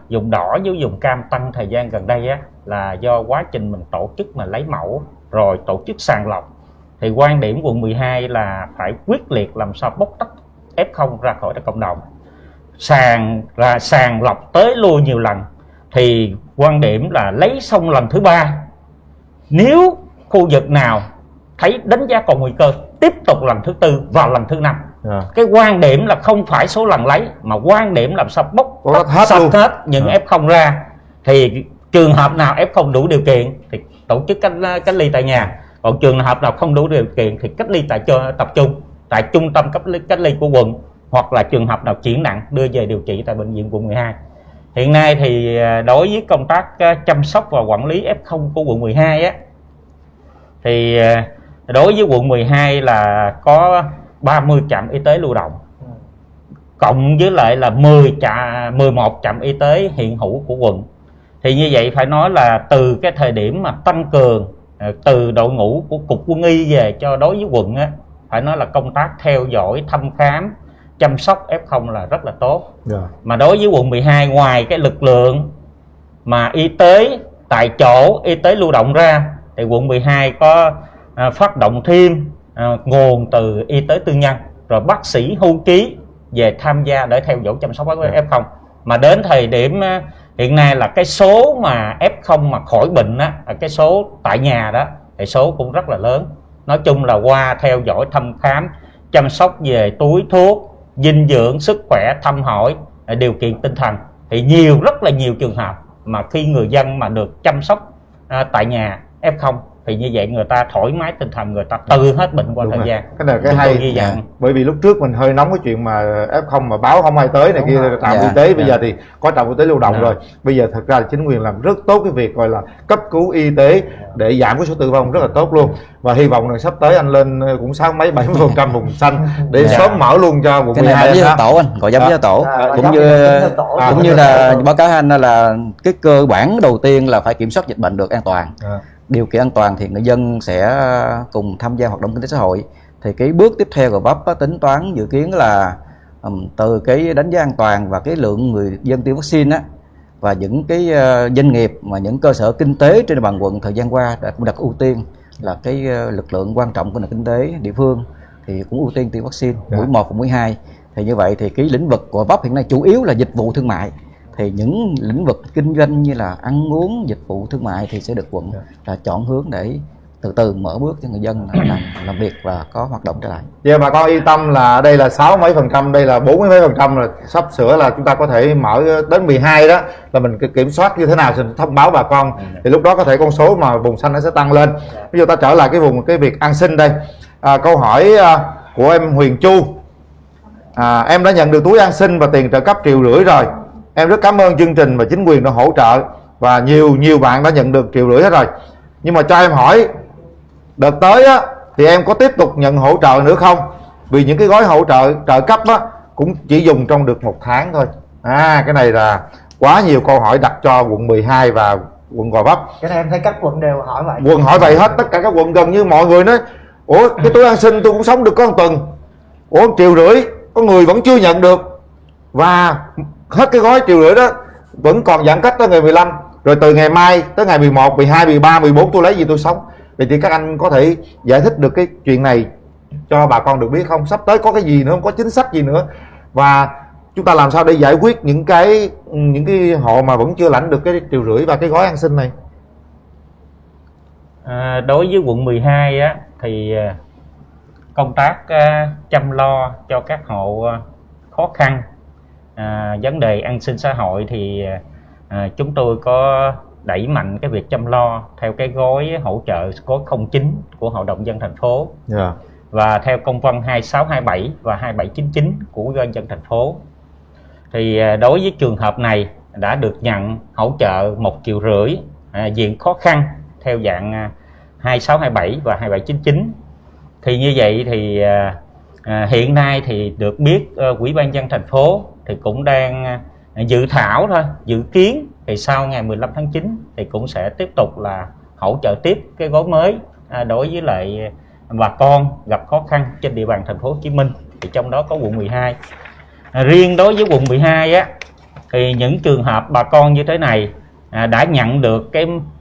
vùng đỏ với vùng cam tăng thời gian gần đây là do quá trình mình tổ chức mà lấy mẫu rồi tổ chức sàng lọc. Thì quan điểm quận 12 là phải quyết liệt làm sao bóc tách F0 ra khỏi cộng đồng, sàng lọc tới lui nhiều lần. Thì quan điểm là lấy xong lần thứ 3, nếu khu vực nào thấy đánh giá còn nguy cơ, tiếp tục lần thứ 4 và lần thứ 5. Cái quan điểm là không phải số lần lấy, mà quan điểm làm sao bóc tách hết những F0 ra. Thì trường hợp nào F0 đủ điều kiện thì tổ chức cách ly tại nhà, còn trường hợp nào không đủ điều kiện thì cách ly tập trung tại trung tâm cách ly của quận, hoặc là trường hợp nào chuyển nặng đưa về điều trị tại bệnh viện quận 12. Hiện nay thì đối với công tác chăm sóc và quản lý F0 của quận 12 thì đối với quận 12 là có 30 trạm y tế lưu động, cộng với lại là 11 trạm y tế hiện hữu của quận. Thì như vậy phải nói là từ cái thời điểm mà tăng cường từ đội ngũ của cục quân y về cho đối với quận phải nói là công tác theo dõi, thăm khám, chăm sóc F0 là rất là tốt. Mà đối với quận 12, ngoài cái lực lượng mà y tế tại chỗ, y tế lưu động ra, thì quận 12 có phát động thêm nguồn từ y tế tư nhân, rồi bác sĩ hưu trí về tham gia để theo dõi chăm sóc F0. Mà đến thời điểm hiện nay là cái số mà F0 mà khỏi bệnh cái số tại nhà đó thì số cũng rất là lớn. Nói chung là qua theo dõi, thăm khám, chăm sóc về túi thuốc, dinh dưỡng, sức khỏe, thăm hỏi, điều kiện tinh thần, thì rất là nhiều trường hợp mà khi người dân mà được chăm sóc tại nhà F0 thì như vậy người ta thoải mái tinh thần, người ta tự hết bệnh qua thời gian. Cái này cái hay, bởi vì lúc trước mình hơi nóng cái chuyện mà F0 mà báo không ai tới này kia, trạm y tế bây giờ thì có trạm y tế lưu động rồi. Bây giờ thật ra là chính quyền làm rất tốt cái việc gọi là cấp cứu y tế để giảm cái số tử vong rất là tốt luôn. Và hy vọng là sắp tới anh lên cũng 60-70% vùng xanh để sớm mở luôn cho quận 12. Cái này tổ anh gọi giống với tổ, cũng như là báo cáo anh là cái cơ bản đầu tiên là phải kiểm soát dịch bệnh được an toàn. Điều kiện an toàn thì người dân sẽ cùng tham gia hoạt động kinh tế xã hội, Thì cái bước tiếp theo của VAP tính toán dự kiến là từ cái đánh giá an toàn và cái lượng người dân tiêm vaccine á, và những cái doanh nghiệp mà những cơ sở kinh tế trên địa bàn quận thời gian qua cũng đặt ưu tiên là cái lực lượng quan trọng của nền kinh tế địa phương thì cũng ưu tiên tiêm vaccine mũi 1 và mũi 2. Thì như vậy thì cái lĩnh vực của VAP hiện nay chủ yếu là dịch vụ thương mại, thì những lĩnh vực kinh doanh như là ăn uống, dịch vụ thương mại thì sẽ được quận là chọn hướng để từ từ mở bước cho người dân làm việc và có hoạt động trở lại. Giờ bà con yên tâm là đây là 6 mấy %, đây là 40 mấy % rồi, sắp sửa là chúng ta có thể mở đến 12 đó, là mình kiểm soát như thế nào thì thông báo bà con, thì lúc đó có thể con số mà vùng xanh nó sẽ tăng lên. Bây giờ ta trở lại cái việc an sinh đây. Câu hỏi của em Huyền Chu. Em đã nhận được túi an sinh và tiền trợ cấp 1,5 triệu rồi. Em rất cảm ơn chương trình và chính quyền đã hỗ trợ, và nhiều bạn đã nhận được 1,5 triệu hết rồi. Nhưng mà cho em hỏi, đợt tới á, thì em có tiếp tục nhận hỗ trợ nữa không? Vì những cái gói hỗ trợ cấp á, cũng chỉ dùng trong được 1 tháng thôi. Cái này là quá nhiều câu hỏi đặt cho quận 12 và quận Gò Vấp. Cái này em thấy các quận đều hỏi vậy. Quận hỏi vậy hết, tất cả các quận gần như mọi người nói ủa cái túi an sinh tôi cũng sống được có 1 tuần, ủa 1,5 triệu, có người vẫn chưa nhận được. Và hết cái gói 1,5 triệu đó vẫn còn giãn cách tới ngày 15, rồi từ ngày mai tới ngày 11, 12, 13, 14 tôi lấy gì tôi sống. Vậy thì các anh có thể giải thích được cái chuyện này cho bà con được biết không? Sắp tới có cái gì nữa không? Có chính sách gì nữa? Và chúng ta làm sao để giải quyết những cái hộ mà vẫn chưa lãnh được cái 1,5 triệu và cái gói an sinh này? Đối với quận 12 á, thì công tác chăm lo cho các hộ khó khăn, vấn đề an sinh xã hội thì chúng tôi có đẩy mạnh cái việc chăm lo theo cái gói hỗ trợ gói 09 của Hội đồng dân thành phố, và theo công văn 2627 và 2799 của Ủy ban dân thành phố. Thì đối với trường hợp này đã được nhận hỗ trợ 1,5 triệu diện khó khăn theo dạng 2627 và 2799. Thì như vậy thì hiện nay thì được biết Ủy ban nhân thành phố thì cũng đang dự thảo thôi, dự kiến thì sau ngày 15 tháng 9 thì cũng sẽ tiếp tục là hỗ trợ tiếp cái gói mới đối với lại bà con gặp khó khăn trên địa bàn thành phố Hồ Chí Minh, thì trong đó có quận 12. Riêng đối với quận 12 á, thì những trường hợp bà con như thế này đã nhận được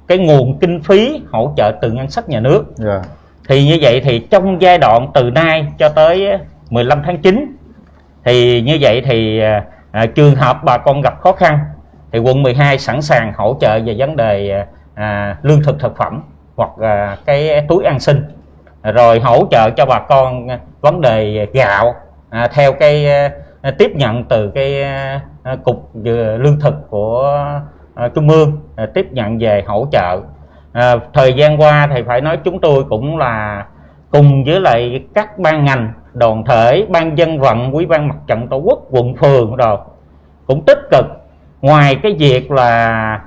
cái nguồn kinh phí hỗ trợ từ ngân sách nhà nước. Thì như vậy thì trong giai đoạn từ nay cho tới 15 tháng 9 thì như vậy thì trường hợp bà con gặp khó khăn thì quận 12 sẵn sàng hỗ trợ về vấn đề lương thực thực phẩm hoặc cái túi an sinh, rồi hỗ trợ cho bà con vấn đề gạo theo cái tiếp nhận từ cái cục lương thực của Trung ương tiếp nhận về hỗ trợ. Thời gian qua thì phải nói chúng tôi cũng là cùng với lại các ban ngành, đoàn thể, ban dân vận, Ủy ban Mặt trận Tổ quốc, quận phường rồi cũng tích cực, ngoài cái việc là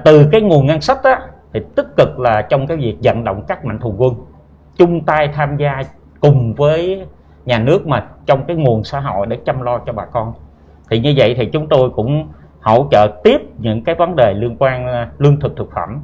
từ cái nguồn ngân sách á, thì tích cực là trong cái việc vận động các mạnh thường quân chung tay tham gia cùng với nhà nước mà trong cái nguồn xã hội để chăm lo cho bà con. Thì như vậy thì chúng tôi cũng hỗ trợ tiếp những cái vấn đề liên quan lương thực thực phẩm,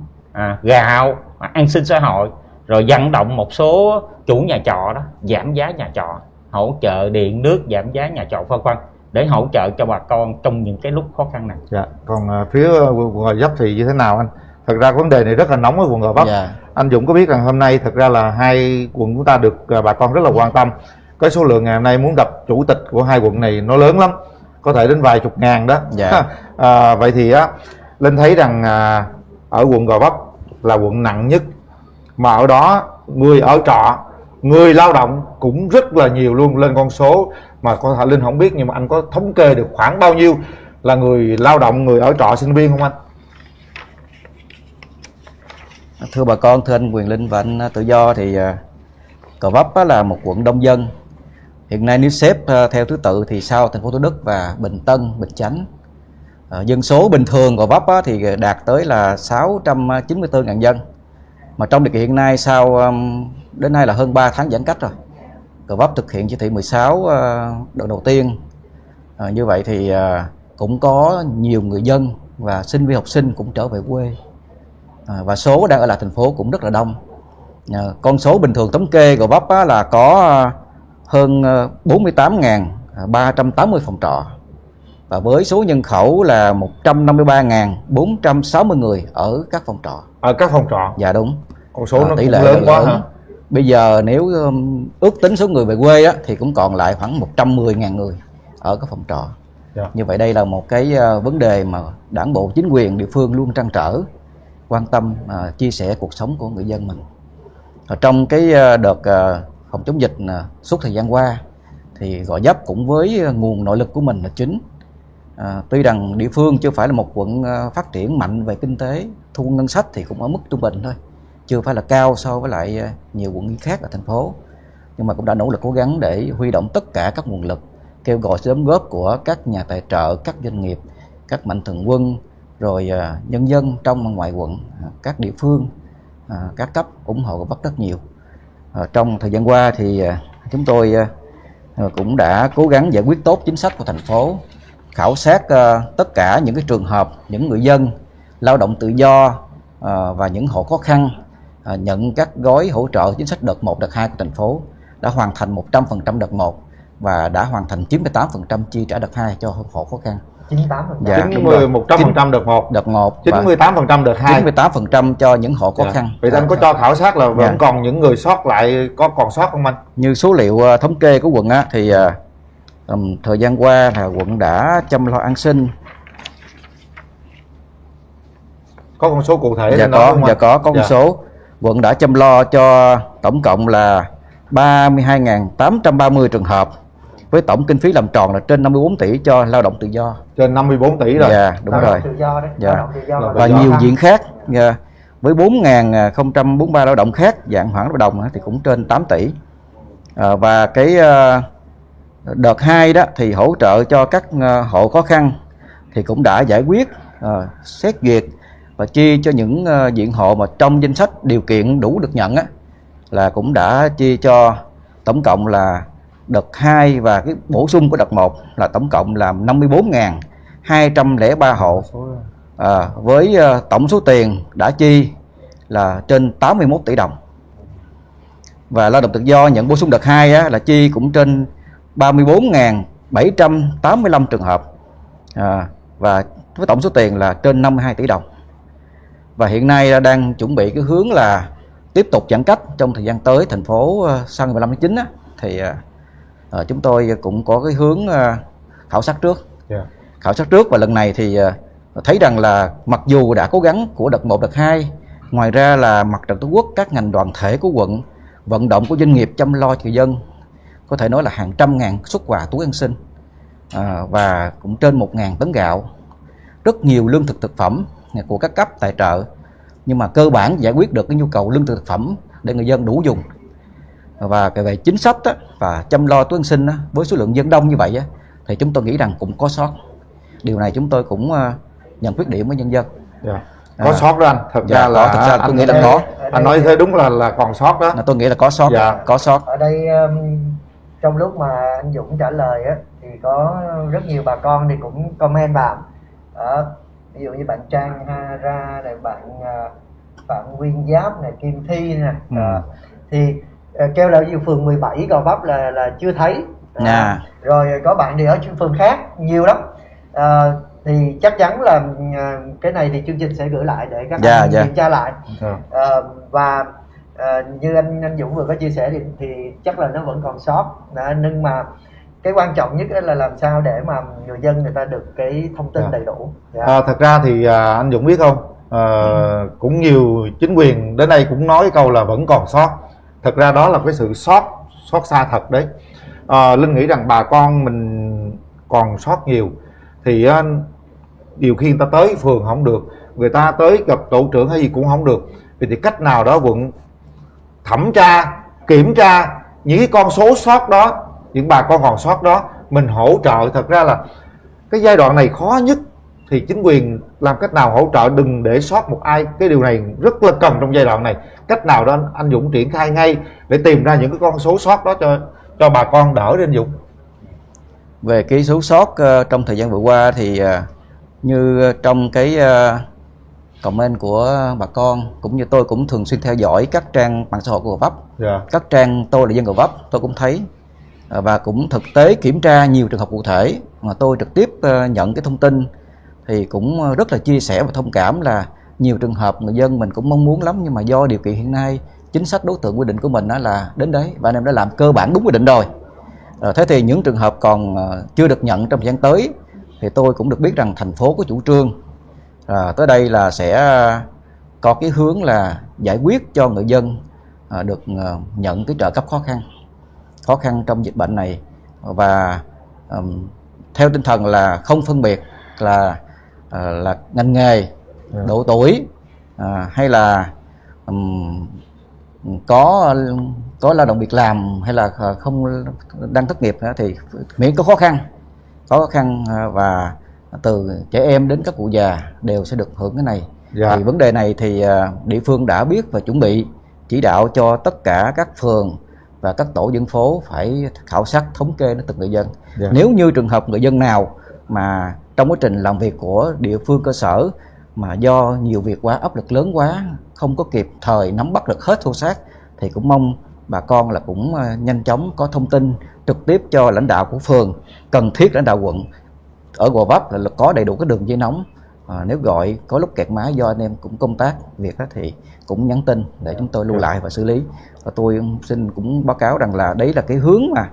gạo, an sinh xã hội, rồi vận động một số chủ nhà trọ đó giảm giá nhà trọ, hỗ trợ điện nước, giảm giá nhà trọ vân vân, để hỗ trợ cho bà con trong những cái lúc khó khăn này. Còn phía quận Gò Vấp thì như thế nào anh? Thật ra vấn đề này rất là nóng ở quận Gò Vấp. Anh Dũng có biết rằng hôm nay thật ra là hai quận chúng ta được bà con rất là quan tâm. Cái số lượng ngày hôm nay muốn gặp chủ tịch của hai quận này nó lớn lắm, có thể đến vài chục ngàn đó. Vậy thì á, Linh thấy rằng ở quận Gò Vấp là quận nặng nhất, mà ở đó người ở trọ, người lao động cũng rất là nhiều luôn, lên con số mà có thể Linh không biết, nhưng mà anh có thống kê được khoảng bao nhiêu là người lao động, người ở trọ, sinh viên không anh? Thưa bà con, thưa anh Quyền Linh và anh Tự Do, thì Gò Vấp là một quận đông dân. Hiện nay nếu xếp theo thứ tự thì sau thành phố Thủ Đức và Bình Tân, Bình Chánh. Dân số bình thường Gò Vấp thì đạt tới là 694.000 dân. Mà trong điều kiện hiện nay sau đến nay là hơn 3 tháng giãn cách rồi, Gò Vấp thực hiện chỉ thị 16 đợt đầu tiên. Như vậy thì cũng có nhiều người dân và sinh viên học sinh cũng trở về quê, và số đang ở lại thành phố cũng rất là đông. Con số bình thường thống kê Gò Vấp là có hơn 48.380 phòng trọ, và với số nhân khẩu là 153.460 người ở các phòng trọ. Ở các phòng trọ. Dạ đúng. Con số nó tỷ cũng lệ lớn quá lớn. hả? Bây giờ nếu ước tính số người về quê thì cũng còn lại khoảng 110.000 người ở các phòng trọ. Như vậy đây là một cái vấn đề mà đảng bộ, chính quyền địa phương luôn trăn trở, quan tâm, chia sẻ cuộc sống của người dân mình. Trong cái đợt phòng chống dịch suốt thời gian qua thì Gò Vấp cũng với nguồn nội lực của mình là chính. Tuy rằng địa phương chưa phải là một quận phát triển mạnh về kinh tế, thu ngân sách thì cũng ở mức trung bình thôi, chưa phải là cao so với lại nhiều quận khác ở thành phố, nhưng mà cũng đã nỗ lực cố gắng để huy động tất cả các nguồn lực, kêu gọi sự đóng góp của các nhà tài trợ, các doanh nghiệp, các mạnh thường quân, rồi nhân dân trong và ngoài quận, các địa phương, các cấp ủng hộ Gò Vấp rất nhiều. Trong thời gian qua thì chúng tôi cũng đã cố gắng giải quyết tốt chính sách của thành phố, khảo sát tất cả những cái trường hợp những người dân lao động tự do và những hộ khó khăn nhận các gói hỗ trợ chính sách đợt 1, đợt 2 của thành phố, đã hoàn thành 100% đợt 1 và đã hoàn thành 98% chi trả đợt 2 cho hộ khó khăn. 98%. Dạ, 100% đợt 1. Đợt 1 98% đợt 2. 98% cho những hộ khó khăn. Vậy anh có cho khảo sát là vẫn còn những người sót lại, có còn sót không anh? Như số liệu thống kê của quận thì thời gian qua là quận đã chăm lo an sinh. Có con số cụ thể? Dạ có con số. Quận đã chăm lo cho tổng cộng là 32.830 trường hợp, với tổng kinh phí làm tròn là trên 54 tỷ cho lao động tự do. Trên 54 tỷ rồi. Dạ, đúng rồi. Tự do đấy. Dạ. Lao động tự do Và nhiều diện khác. Dạ. Với 4.043 lao động khác dạng hoãn hợp đồng thì cũng trên 8 tỷ. Và cái đợt 2 đó thì hỗ trợ cho các hộ khó khăn thì cũng đã giải quyết, xét duyệt và chi cho những diện hộ mà trong danh sách điều kiện đủ được nhận là cũng đã chi cho tổng cộng là đợt 2 và cái bổ sung của đợt 1 là tổng cộng là 54.203 hộ, với tổng số tiền đã chi là trên 81 tỷ đồng. Và lao động tự do nhận bổ sung đợt 2 là chi cũng trên 34.785 trường hợp, và với tổng số tiền là trên 52 tỷ đồng. Và hiện nay đang chuẩn bị cái hướng là tiếp tục giãn cách trong thời gian tới thành phố sau ngày 15 tháng 9 thì chúng tôi cũng có cái hướng khảo sát trước. Khảo sát trước và lần này thì thấy rằng là mặc dù đã cố gắng của đợt 1, đợt 2, ngoài ra là Mặt trận Tổ quốc, các ngành đoàn thể của quận, vận động của doanh nghiệp chăm lo cho người dân, có thể nói là hàng trăm ngàn suất quà túi an sinh, và cũng trên 1.000 tấn gạo, rất nhiều lương thực thực phẩm của các cấp tài trợ, nhưng mà cơ bản giải quyết được cái nhu cầu lương thực thực phẩm để người dân đủ dùng. Và về chính sách và chăm lo túi an sinh với số lượng dân đông như vậy thì chúng tôi nghĩ rằng cũng có sót. Điều này chúng tôi cũng nhận khuyết điểm với nhân dân. Có sót đó anh. Thật ra là tôi nghĩ là có. Anh nói thế đúng là còn sót đó. Tôi nghĩ là có sót. Có sót. Ở đây trong lúc mà anh Dũng trả lời thì có rất nhiều bà con thì cũng comment vào. Ví dụ như bạn Trang Ra này, bạn Phạm Nguyên Giáp này, Kim Thi này, thì kêu là ở phường 17 Gò Vấp là chưa thấy. Rồi có bạn thì ở phường khác nhiều lắm. Thì chắc chắn là cái này thì chương trình sẽ gửi lại để các anh kiểm tra lại. Và như anh Dũng vừa có chia sẻ thì chắc là nó vẫn còn sót. Nhưng mà cái quan trọng nhất là làm sao để mà người dân người ta được cái thông tin đầy đủ. Thật ra thì anh Dũng biết không, cũng nhiều chính quyền đến đây cũng nói câu là vẫn còn sót. Thật ra đó là cái sự xót xa thật đấy. Linh nghĩ rằng bà con mình còn sót nhiều thì điều khi người ta tới phường không được, người ta tới gặp tổ trưởng hay gì cũng không được, vì thì cách nào đó quận thẩm tra, kiểm tra những cái con số sót đó, những bà con còn sót đó mình hỗ trợ. Thật ra là cái giai đoạn này khó nhất thì chính quyền làm cách nào hỗ trợ đừng để sót một ai. Cái điều này rất là cần trong giai đoạn này. Cách nào đó anh Dũng triển khai ngay để tìm ra những cái con số sót đó cho bà con đỡ đi anh Dũng. Về cái số sót trong thời gian vừa qua thì như trong cái comment của bà con, cũng như tôi cũng thường xuyên theo dõi các trang mạng xã hội của Gò Vấp. Các trang tôi là dân Gò Vấp tôi cũng thấy, và cũng thực tế kiểm tra nhiều trường hợp cụ thể mà tôi trực tiếp nhận cái thông tin, thì cũng rất là chia sẻ và thông cảm là nhiều trường hợp người dân mình cũng mong muốn lắm, nhưng mà do điều kiện hiện nay, chính sách đối tượng quy định của mình đó là đến đấy và anh em đã làm cơ bản đúng quy định rồi. Thế thì những trường hợp còn chưa được nhận trong thời gian tới thì tôi cũng được biết rằng thành phố có chủ trương tới đây là sẽ có cái hướng là giải quyết cho người dân được nhận cái trợ cấp khó khăn trong dịch bệnh này, và theo tinh thần là không phân biệt là ngành nghề, độ tuổi, hay là có lao động việc làm hay là không đang thất nghiệp, thì miễn có khó khăn và từ trẻ em đến các cụ già đều sẽ được hưởng cái này. Thì vấn đề này thì địa phương đã biết và chuẩn bị chỉ đạo cho tất cả các phường và các tổ dân phố phải khảo sát thống kê đến từng người dân. Nếu như trường hợp người dân nào mà trong quá trình làm việc của địa phương cơ sở mà do nhiều việc quá, áp lực lớn quá, không có kịp thời nắm bắt được hết thô xác, thì cũng mong bà con là cũng nhanh chóng có thông tin trực tiếp cho lãnh đạo của phường, cần thiết lãnh đạo quận ở Gò Vấp là có đầy đủ cái đường dây nóng. Nếu gọi có lúc kẹt máy do anh em cũng công tác việc đó thì cũng nhắn tin để chúng tôi lưu lại và xử lý. Và tôi xin cũng báo cáo rằng là đấy là cái hướng mà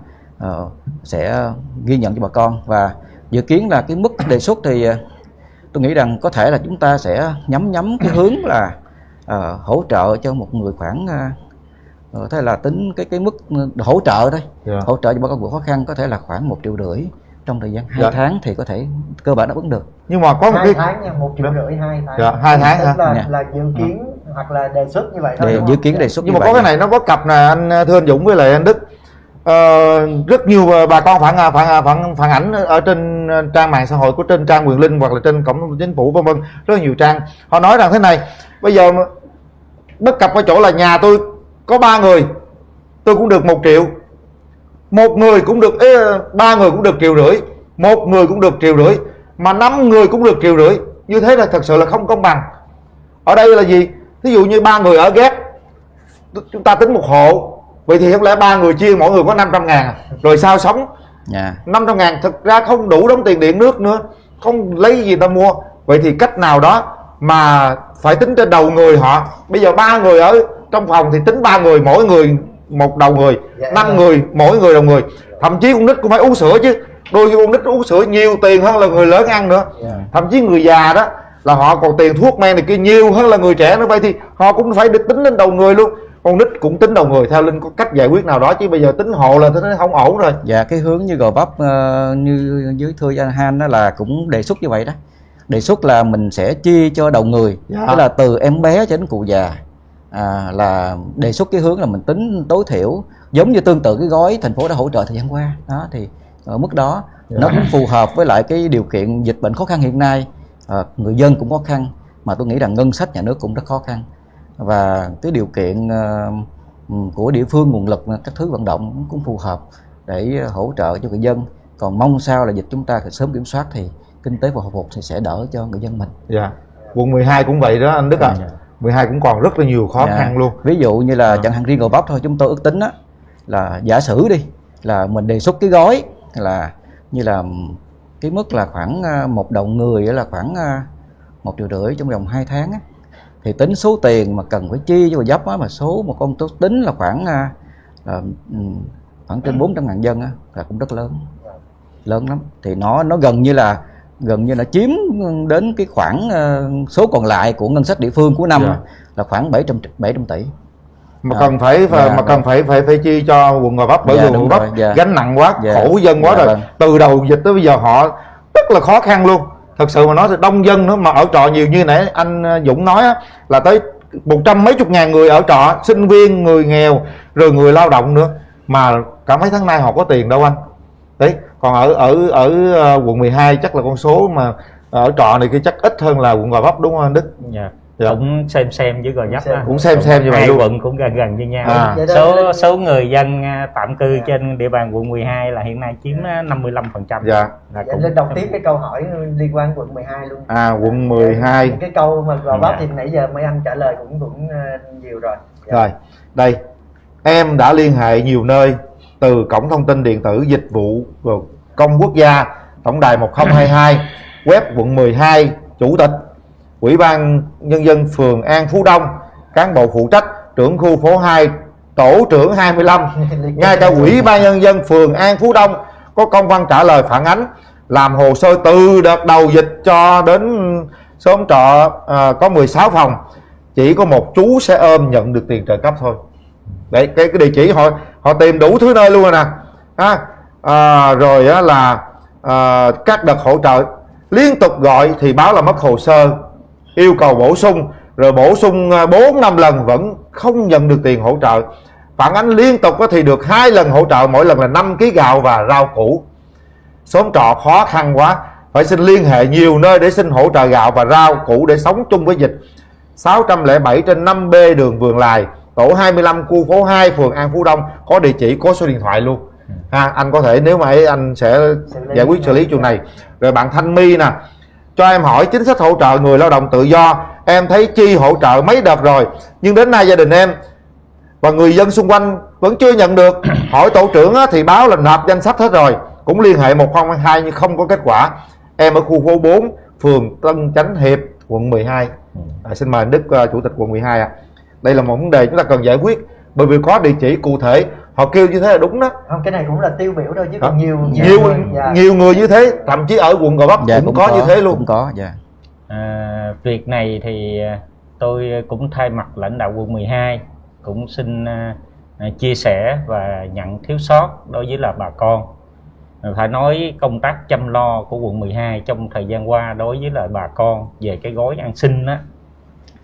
sẽ ghi nhận cho bà con, và dự kiến là cái mức đề xuất thì tôi nghĩ rằng có thể là chúng ta sẽ nhắm cái hướng là hỗ trợ cho một người khoảng thế là tính cái mức hỗ trợ thôi, hỗ trợ cho bà con vượt khó khăn có thể là khoảng 1,5 triệu trong thời gian 2 tháng thì có thể cơ bản đáp ứng được. Nhưng mà có một 2 tháng nha, 1,5 triệu 2 tháng. 2 tháng hả? Là dự kiến hoặc là đề xuất như vậy thôi. Dự kiến đề xuất. Nhưng mà có cái này nó bất cập nè anh, thưa anh Dũng với lại anh Đức. Rất nhiều bà con phản ảnh ở trên trang mạng xã hội của trên trang Quyền Linh hoặc là trên cổng thông tin chính phủ vân vân, rất nhiều trang, họ nói rằng thế này: bây giờ bất cập ở chỗ là nhà tôi có 3 người, tôi cũng được 1 triệu, một người cũng được 3 người cũng được 1,5 triệu, một người cũng được 1,5 triệu, mà 5 người cũng được 1,5 triệu. Như thế là thật sự là không công bằng. Ở đây là gì? Ví dụ như 3 người ở ghép, chúng ta tính một hộ, vậy thì không lẽ 3 người chia mỗi người có 500.000 rồi sao sống? 500.000 thực ra không đủ đóng tiền điện nước nữa, không lấy gì ta mua. Vậy thì cách nào đó mà phải tính trên đầu người họ. Bây giờ 3 người ở trong phòng thì tính 3 người mỗi người một đầu người, 5 người mỗi người đầu người. Thậm chí con nít cũng phải uống sữa chứ, đôi khi con nít uống sữa nhiều tiền hơn là người lớn ăn nữa. Thậm chí người già đó là họ còn tiền thuốc men này kia nhiều hơn là người trẻ nữa. Vậy thì họ cũng phải được tính lên đầu người luôn. Con nít cũng tính đầu người. Theo Linh có cách giải quyết nào đó, chứ bây giờ tính hộ là nó không ổn rồi. Dạ, cái hướng như Gò Vấp như dưới thưa anh Han đó là cũng đề xuất như vậy đó. Đề xuất là mình sẽ chia cho đầu người, tức là từ em bé cho đến cụ già, là đề xuất cái hướng là mình tính tối thiểu giống như tương tự cái gói thành phố đã hỗ trợ thời gian qua đó, thì ở mức đó nó cũng phù hợp với lại cái điều kiện dịch bệnh khó khăn hiện nay. Người dân cũng khó khăn, mà tôi nghĩ rằng ngân sách nhà nước cũng rất khó khăn, và cái điều kiện của địa phương, nguồn lực, các thứ vận động cũng phù hợp để hỗ trợ cho người dân. Còn mong sao là dịch chúng ta sớm kiểm soát thì kinh tế và hồi phục thì sẽ đỡ cho người dân mình. Quận 12 cũng vậy đó anh Đức ạ. 12 cũng còn rất là nhiều khó khăn luôn. Ví dụ như là chẳng hạn riêng Gò Vấp thôi, chúng tôi ước tính á, là giả sử đi là mình đề xuất cái gói là như là cái mức là khoảng một đầu người là khoảng 1,5 triệu trong vòng 2 tháng á, thì tính số tiền mà cần phải chi cho Gò Vấp á, mà số một con tôi tính là khoảng trên 400.000 dân á, là cũng rất lớn lắm. Thì nó gần như là chiếm đến cái khoảng số còn lại của ngân sách địa phương của năm là khoảng 700 tỷ. Mà cần phải chi cho quận Gò Vấp, bởi vì quận Gò Vấp gánh nặng quá, khổ dân quá rồi. Từ đầu dịch tới bây giờ họ rất là khó khăn luôn. Thật sự mà nói thì đông dân nữa, mà ở trọ nhiều như nãy anh Dũng nói á, là tới 100 mấy chục ngàn người ở trọ, sinh viên, người nghèo, rồi người lao động nữa, mà cả mấy tháng nay họ có tiền đâu anh. Đấy, còn ở quận 12 chắc là con số mà ở trọ này kia chắc ít hơn là quận Gò Vấp, đúng không anh Đức? Dạ. cũng xem với Gò Vấp đó. Cũng xem như vậy hai luôn. quận cũng gần như nhau. À. Số người dân tạm cư trên địa bàn quận 12 là hiện nay chiếm 55%. Dạ. Dạ, Linh đọc tiếp cái câu hỏi liên quan quận 12 luôn. Quận 12. Cái câu mà Gò Vấp Dạ. thì nãy giờ mấy anh trả lời cũng nhiều rồi. Dạ. Rồi, đây. Em đã liên hệ nhiều nơi, từ cổng thông tin điện tử dịch vụ công quốc gia, tổng đài 1022, web quận 12, chủ tịch, Ủy ban nhân dân phường An Phú Đông, cán bộ phụ trách, trưởng khu phố 2, tổ trưởng 25, ngay cả Ủy ban nhân dân phường An Phú Đông có công văn trả lời phản ánh, làm hồ sơ từ đợt đầu dịch cho đến xóm trọ có 16 phòng, chỉ có một chú xe ôm nhận được tiền trợ cấp thôi. Đấy, cái địa chỉ họ tìm đủ thứ nơi luôn rồi nè. Rồi á là các đợt hỗ trợ liên tục gọi thì báo là mất hồ sơ, yêu cầu bổ sung, rồi bổ sung 4-5 lần vẫn không nhận được tiền hỗ trợ. Phản ánh liên tục thì được 2 lần hỗ trợ, mỗi lần là 5 kg gạo và rau củ. Xóm trọ khó khăn quá, phải xin liên hệ nhiều nơi để xin hỗ trợ gạo và rau củ để sống chung với dịch. 607 trên 5B đường Vườn Lài, tổ 25, khu phố 2, phường An Phú Đông, có địa chỉ, có số điện thoại luôn. Anh có thể, nếu mà anh sẽ giải quyết xử lý chuyện này. Rồi bạn Thanh My nè, cho em hỏi chính sách hỗ trợ người lao động tự do, em thấy chi hỗ trợ mấy đợt rồi nhưng đến nay gia đình em và người dân xung quanh vẫn chưa nhận được. Hỏi tổ trưởng thì báo là nộp danh sách hết rồi, cũng liên hệ 1022 nhưng không có kết quả. Em ở khu phố 4, phường Tân Chánh Hiệp, quận 12. Xin mời anh Đức, chủ tịch quận 12 ạ. Đây là một vấn đề chúng ta cần giải quyết, bởi vì có địa chỉ cụ thể, họ kêu như thế là đúng đó. Không, cái này cũng là tiêu biểu thôi chứ còn nhiều người như thế, thậm chí ở quận Gò Vấp cũng có như thế luôn. Cũng có, dạ. Việc này thì tôi cũng thay mặt lãnh đạo quận 12 cũng xin chia sẻ và nhận thiếu sót đối với là bà con. Phải nói công tác chăm lo của quận 12 trong thời gian qua đối với lại bà con về cái gói an sinh á,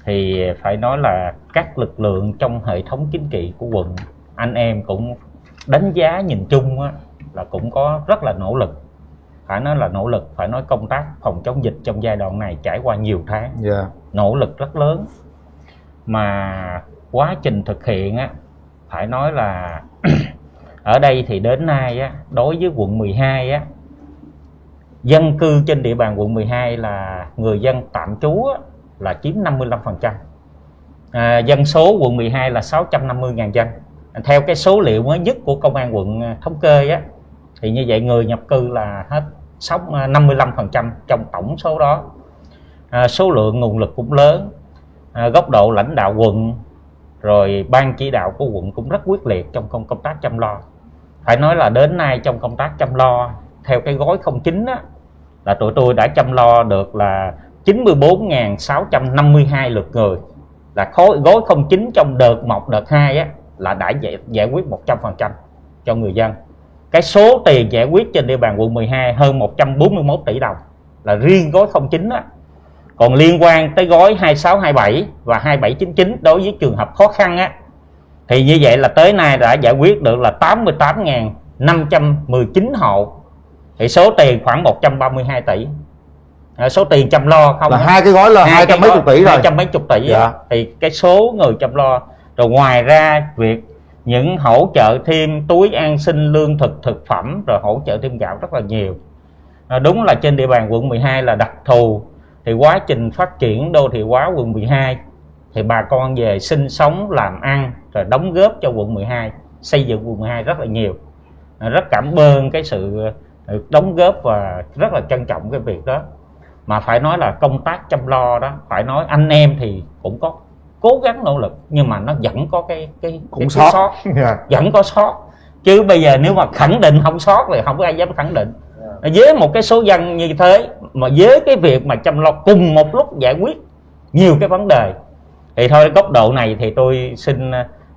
thì phải nói là các lực lượng trong hệ thống chính trị của quận, anh em cũng đánh giá nhìn chung á, là cũng có rất là nỗ lực. Phải nói là nỗ lực, phải nói công tác phòng chống dịch trong giai đoạn này trải qua nhiều tháng, nỗ lực rất lớn. Mà quá trình thực hiện á, phải nói là ở đây thì đến nay á, đối với quận 12 á, dân cư trên địa bàn quận 12 là người dân tạm trú á, là chiếm 55%. Dân số quận 12 là 650.000 dân. Theo cái số liệu mới nhất của công an quận thống kê á, thì như vậy người nhập cư là hết 55% trong tổng số đó. Số lượng nguồn lực cũng lớn. Góc độ lãnh đạo quận rồi ban chỉ đạo của quận cũng rất quyết liệt trong công tác chăm lo. Phải nói là đến nay trong công tác chăm lo theo cái gói 09 á, là tụi tôi đã chăm lo được là 94.652 lượt người. Là gói 09 trong đợt 1, đợt 2 á, là đã giải quyết 100% cho người dân. Cái số tiền giải quyết trên địa bàn quận 12 hơn 141 tỷ đồng là riêng gói 09 á. Còn liên quan tới gói 2627 và 2799 đối với trường hợp khó khăn á, thì như vậy là tới nay đã giải quyết được là 88.519 hộ, thì số tiền khoảng 132 tỷ. Số tiền chăm lo không là hai cái gói là 200 mấy chục tỷ rồi, 200 mấy chục tỷ. Thì cái số người chăm lo, rồi ngoài ra việc những hỗ trợ thêm túi an sinh, lương thực, thực phẩm, rồi hỗ trợ thêm gạo rất là nhiều. Đúng là trên địa bàn quận 12 là đặc thù, thì quá trình phát triển đô thị hóa quận 12 thì bà con về sinh sống, làm ăn rồi đóng góp cho quận 12, xây dựng quận 12 rất là nhiều. Rất cảm ơn cái sự đóng góp và rất là trân trọng cái việc đó. Mà phải nói là công tác chăm lo đó, phải nói anh em thì cũng có cố gắng nỗ lực, nhưng mà nó vẫn có cái sót. Vẫn có sót. Chứ bây giờ nếu mà khẳng định không sót thì không có ai dám khẳng định. Với một cái số dân như thế, mà với cái việc mà chăm lo cùng một lúc giải quyết nhiều cái vấn đề, thì thôi góc độ này thì tôi xin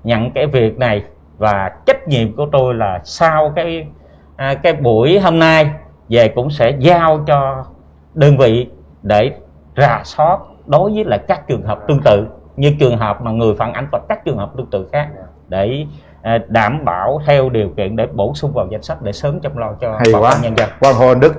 nhận cái việc này, và trách nhiệm của tôi là sau cái buổi hôm nay về cũng sẽ giao cho đơn vị để rà soát đối với lại các trường hợp tương tự, như trường hợp mà người phản ánh và các trường hợp tương tự khác, để đảm bảo theo điều kiện để bổ sung vào danh sách để sớm chăm lo cho bà con nhân dân. Quang Hồ, anh Đức,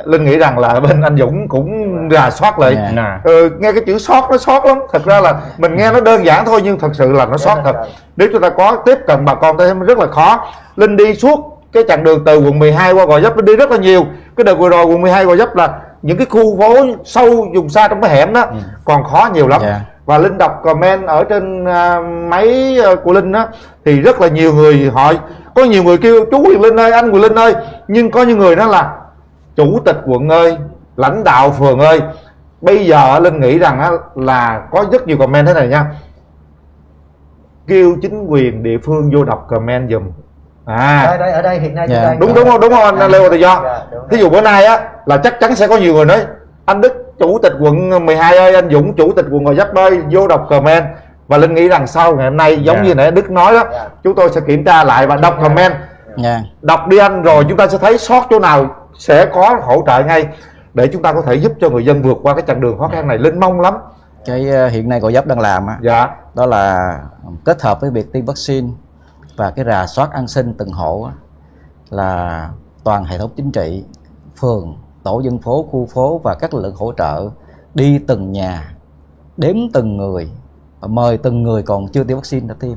Linh nghĩ rằng là bên anh Dũng cũng rà soát lại. Nè. Nghe cái chữ sót nó sót lắm, thật ra là mình nghe nó đơn giản thôi nhưng thật sự là nó sót thật. Nếu chúng ta có tiếp cận bà con thấy rất là khó. Linh đi suốt cái chặng đường từ quận 12 qua Gò Vấp, Linh đi rất là nhiều. Cái đợt vừa rồi quận 12 Gò Vấp là những cái khu phố sâu vùng xa trong cái hẻm đó còn khó nhiều lắm. Và Linh đọc comment ở trên máy của Linh đó thì rất là nhiều người họ, có nhiều người kêu chú Quyền Linh ơi, anh Quyền Linh ơi, nhưng có những người đó là chủ tịch quận ơi, lãnh đạo phường ơi. Bây giờ Linh nghĩ rằng là có rất nhiều comment thế này nha, kêu chính quyền địa phương vô đọc comment giùm. Đây, ở đây hiện nay đúng không anh Lê Tự Do. Thí dụ bữa nay á là chắc chắn sẽ có nhiều người nói anh Đức chủ tịch quận 12 ơi, anh Dũng chủ tịch quận Gò Vấp ơi, vô đọc comment. Và Linh nghĩ rằng sau ngày hôm nay giống như nãy Đức nói đó, chúng tôi sẽ kiểm tra lại và đọc comment. Đọc đi anh, rồi chúng ta sẽ thấy sót chỗ nào sẽ có hỗ trợ ngay để chúng ta có thể giúp cho người dân vượt qua cái chặng đường khó khăn này. Linh mong lắm. Cái hiện nay Gò Vấp đang làm đó là kết hợp với việc tiêm vaccine và cái rà soát an sinh từng hộ, là toàn hệ thống chính trị, phường, tổ dân phố, khu phố và các lực lượng hỗ trợ đi từng nhà, đếm từng người và mời từng người còn chưa tiêm vaccine đã tiêm.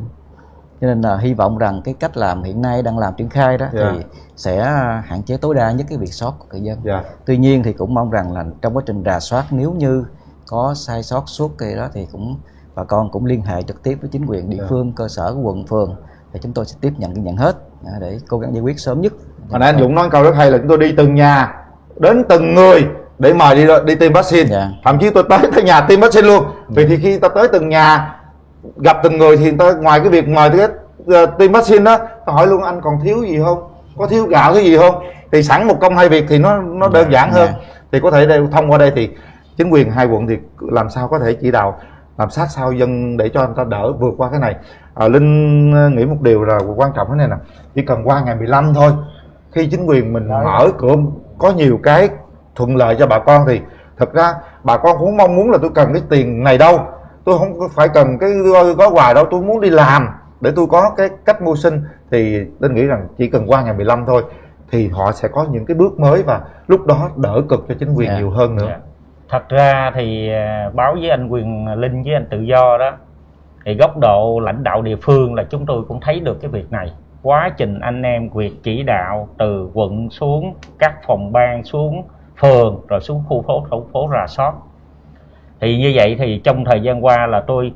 Cho nên là hy vọng rằng cái cách làm hiện nay đang làm triển khai đó thì sẽ hạn chế tối đa nhất cái việc sót của người dân. Tuy nhiên thì cũng mong rằng là trong quá trình rà soát, nếu như có sai sót suốt cái đó thì cũng bà con cũng liên hệ trực tiếp với chính quyền địa phương, cơ sở của quận phường, thì chúng tôi sẽ tiếp nhận hết để cố gắng giải quyết sớm nhất. Hồi nãy anh Dũng nói câu rất hay là chúng tôi đi từng nhà, đến từng người để mời đi tiêm vaccine. Thậm chí tôi tới nhà tiêm vaccine luôn. Vì thì khi ta tới từng nhà gặp từng người thì ta ngoài cái việc mời tiêm vaccine đó, ta hỏi luôn anh còn thiếu gì không, có thiếu gạo cái gì không, thì sẵn một công hai việc thì nó đơn giản hơn. Thì có thể thông qua đây thì chính quyền hai quận thì làm sao có thể chỉ đạo làm sát sao dân để cho người ta đỡ vượt qua cái này. Linh nghĩ một điều là quan trọng thế này nè, chỉ cần qua ngày 15 thôi, khi chính quyền mình mở cửa có nhiều cái thuận lợi cho bà con thì thật ra bà con cũng mong muốn là tôi cần cái tiền này đâu, tôi không phải cần cái gói quà đâu, tôi muốn đi làm để tôi có cái cách mưu sinh. Thì Linh nghĩ rằng chỉ cần qua ngày 15 thôi thì họ sẽ có những cái bước mới và lúc đó đỡ cực cho chính quyền nhiều hơn nữa. Thật ra thì báo với anh Quyền Linh với anh Tự Do đó, thì góc độ lãnh đạo địa phương là chúng tôi cũng thấy được cái việc này. Quá trình anh em việc chỉ đạo từ quận xuống các phòng ban, xuống phường, rồi xuống khu phố, tổ phố rà soát. Thì như vậy thì trong thời gian qua là tôi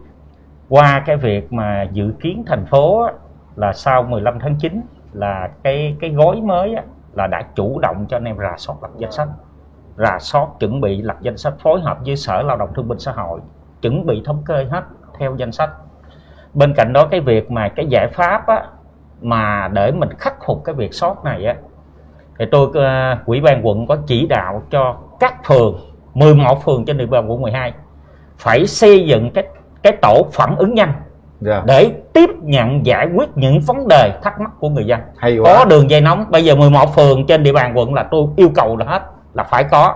qua cái việc mà dự kiến thành phố á, là sau 15 tháng 9 là cái gói mới á, là đã chủ động cho anh em rà soát lập danh sách, rà soát chuẩn bị lập danh sách, phối hợp với Sở Lao động Thương binh Xã hội chuẩn bị thống kê hết theo danh sách. Bên cạnh đó cái việc mà cái giải pháp á, mà để mình khắc phục cái việc sót này á, thì tôi ủy ban quận có chỉ đạo cho các phường, 11 phường trên địa bàn quận 12 phải xây dựng cái tổ phản ứng nhanh để tiếp nhận giải quyết những vấn đề thắc mắc của người dân. Có đường dây nóng, bây giờ 11 phường trên địa bàn quận là tôi yêu cầu là hết là phải có.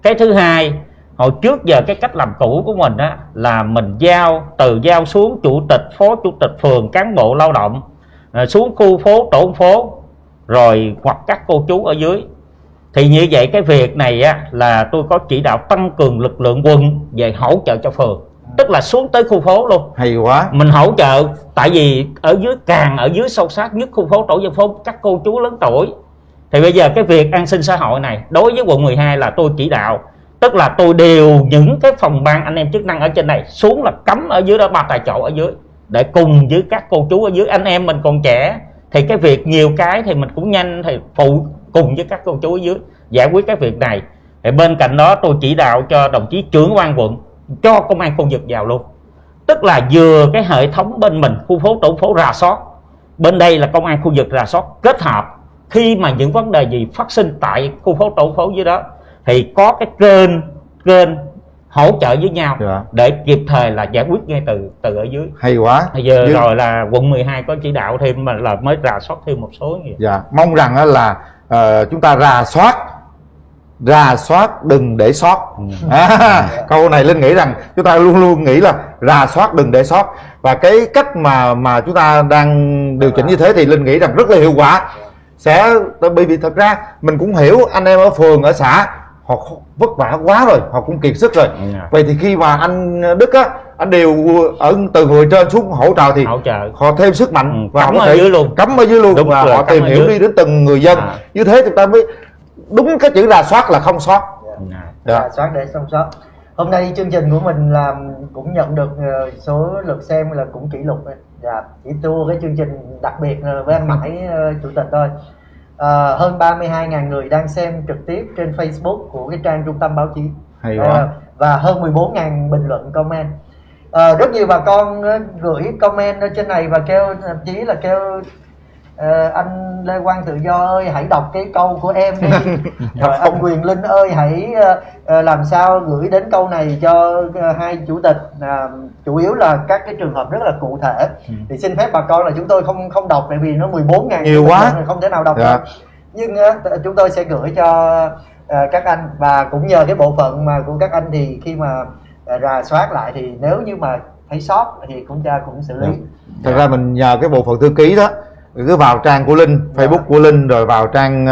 Cái thứ hai, hồi trước giờ cái cách làm cũ của mình á, là mình giao xuống chủ tịch, phó chủ tịch phường, cán bộ lao động xuống khu phố, tổ phố, rồi hoặc các cô chú ở dưới. Thì như vậy cái việc này á, là tôi có chỉ đạo tăng cường lực lượng quân về hỗ trợ cho phường, tức là xuống tới khu phố luôn. Hay quá. Mình hỗ trợ, tại vì ở dưới càng ở dưới sâu sát nhất khu phố, tổ dân phố, các cô chú lớn tuổi. Thì bây giờ cái việc an sinh xã hội này đối với quận 12 là tôi chỉ đạo, tức là tôi điều những cái phòng ban anh em chức năng ở trên này xuống là cấm ở dưới đó 3 tại chỗ ở dưới, để cùng với các cô chú ở dưới. Anh em mình còn trẻ thì cái việc nhiều cái thì mình cũng nhanh thì phụ cùng với các cô chú ở dưới giải quyết cái việc này. Thì bên cạnh đó tôi chỉ đạo cho đồng chí trưởng ban quận cho công an khu vực vào luôn, tức là vừa cái hệ thống bên mình khu phố, tổ phố rà soát, bên đây là công an khu vực rà soát, kết hợp khi mà những vấn đề gì phát sinh tại khu phố, tổ phố dưới đó thì có cái kênh hỗ trợ với nhau để kịp thời là giải quyết ngay từ ở dưới. Hay quá. Bây giờ rồi là quận 12 có chỉ đạo thêm mà là mới rà soát thêm một số gì. Mong rằng là chúng ta rà soát đừng để sót. Câu này Linh nghĩ rằng chúng ta luôn luôn nghĩ là rà soát đừng để sót, và cái cách mà chúng ta đang điều chỉnh như thế thì Linh nghĩ rằng rất là hiệu quả. sẽ, bởi vì thật ra mình cũng hiểu anh em ở phường ở xã họ vất vả quá rồi, họ cũng kiệt sức rồi. Vậy thì khi mà anh Đức á, anh đều ở từ người trên xuống hỗ trợ thì họ thêm sức mạnh và cắm họ có ở thể dưới luôn. cắm ở dưới luôn. Đúng và rồi, họ tìm hiểu đi đến từng người dân. Như thế chúng ta mới đúng cái chữ rà soát là không sót. Rà soát để không sót. Hôm nay chương trình của mình làm cũng nhận được số lượt xem là cũng kỷ lục. Chỉ thua cái chương trình đặc biệt với anh Mãi chủ tịch thôi. Hơn 32.000 người đang xem trực tiếp trên Facebook của cái trang trung tâm báo chí. Hay quá. Và hơn 14.000 bình luận comment. Rất nhiều bà con gửi comment ở trên này và kêu, thậm chí là kêu anh Lê Quang Tự Do ơi hãy đọc cái câu của em đi. Rồi anh Quyền Linh ơi hãy làm sao gửi đến câu này cho hai chủ tịch. Chủ yếu là các cái trường hợp rất là cụ thể. Thì xin phép bà con là chúng tôi không đọc, tại vì nó 14.000 nhiều quá, không thể nào đọc được. Nhưng chúng tôi sẽ gửi cho các anh, và cũng nhờ cái bộ phận mà của các anh thì khi mà rà soát lại thì nếu như mà thấy sót thì cũng xử lý. Thật ra mình nhờ cái bộ phận thư ký đó, cứ vào trang của Linh, Facebook của Linh, rồi vào trang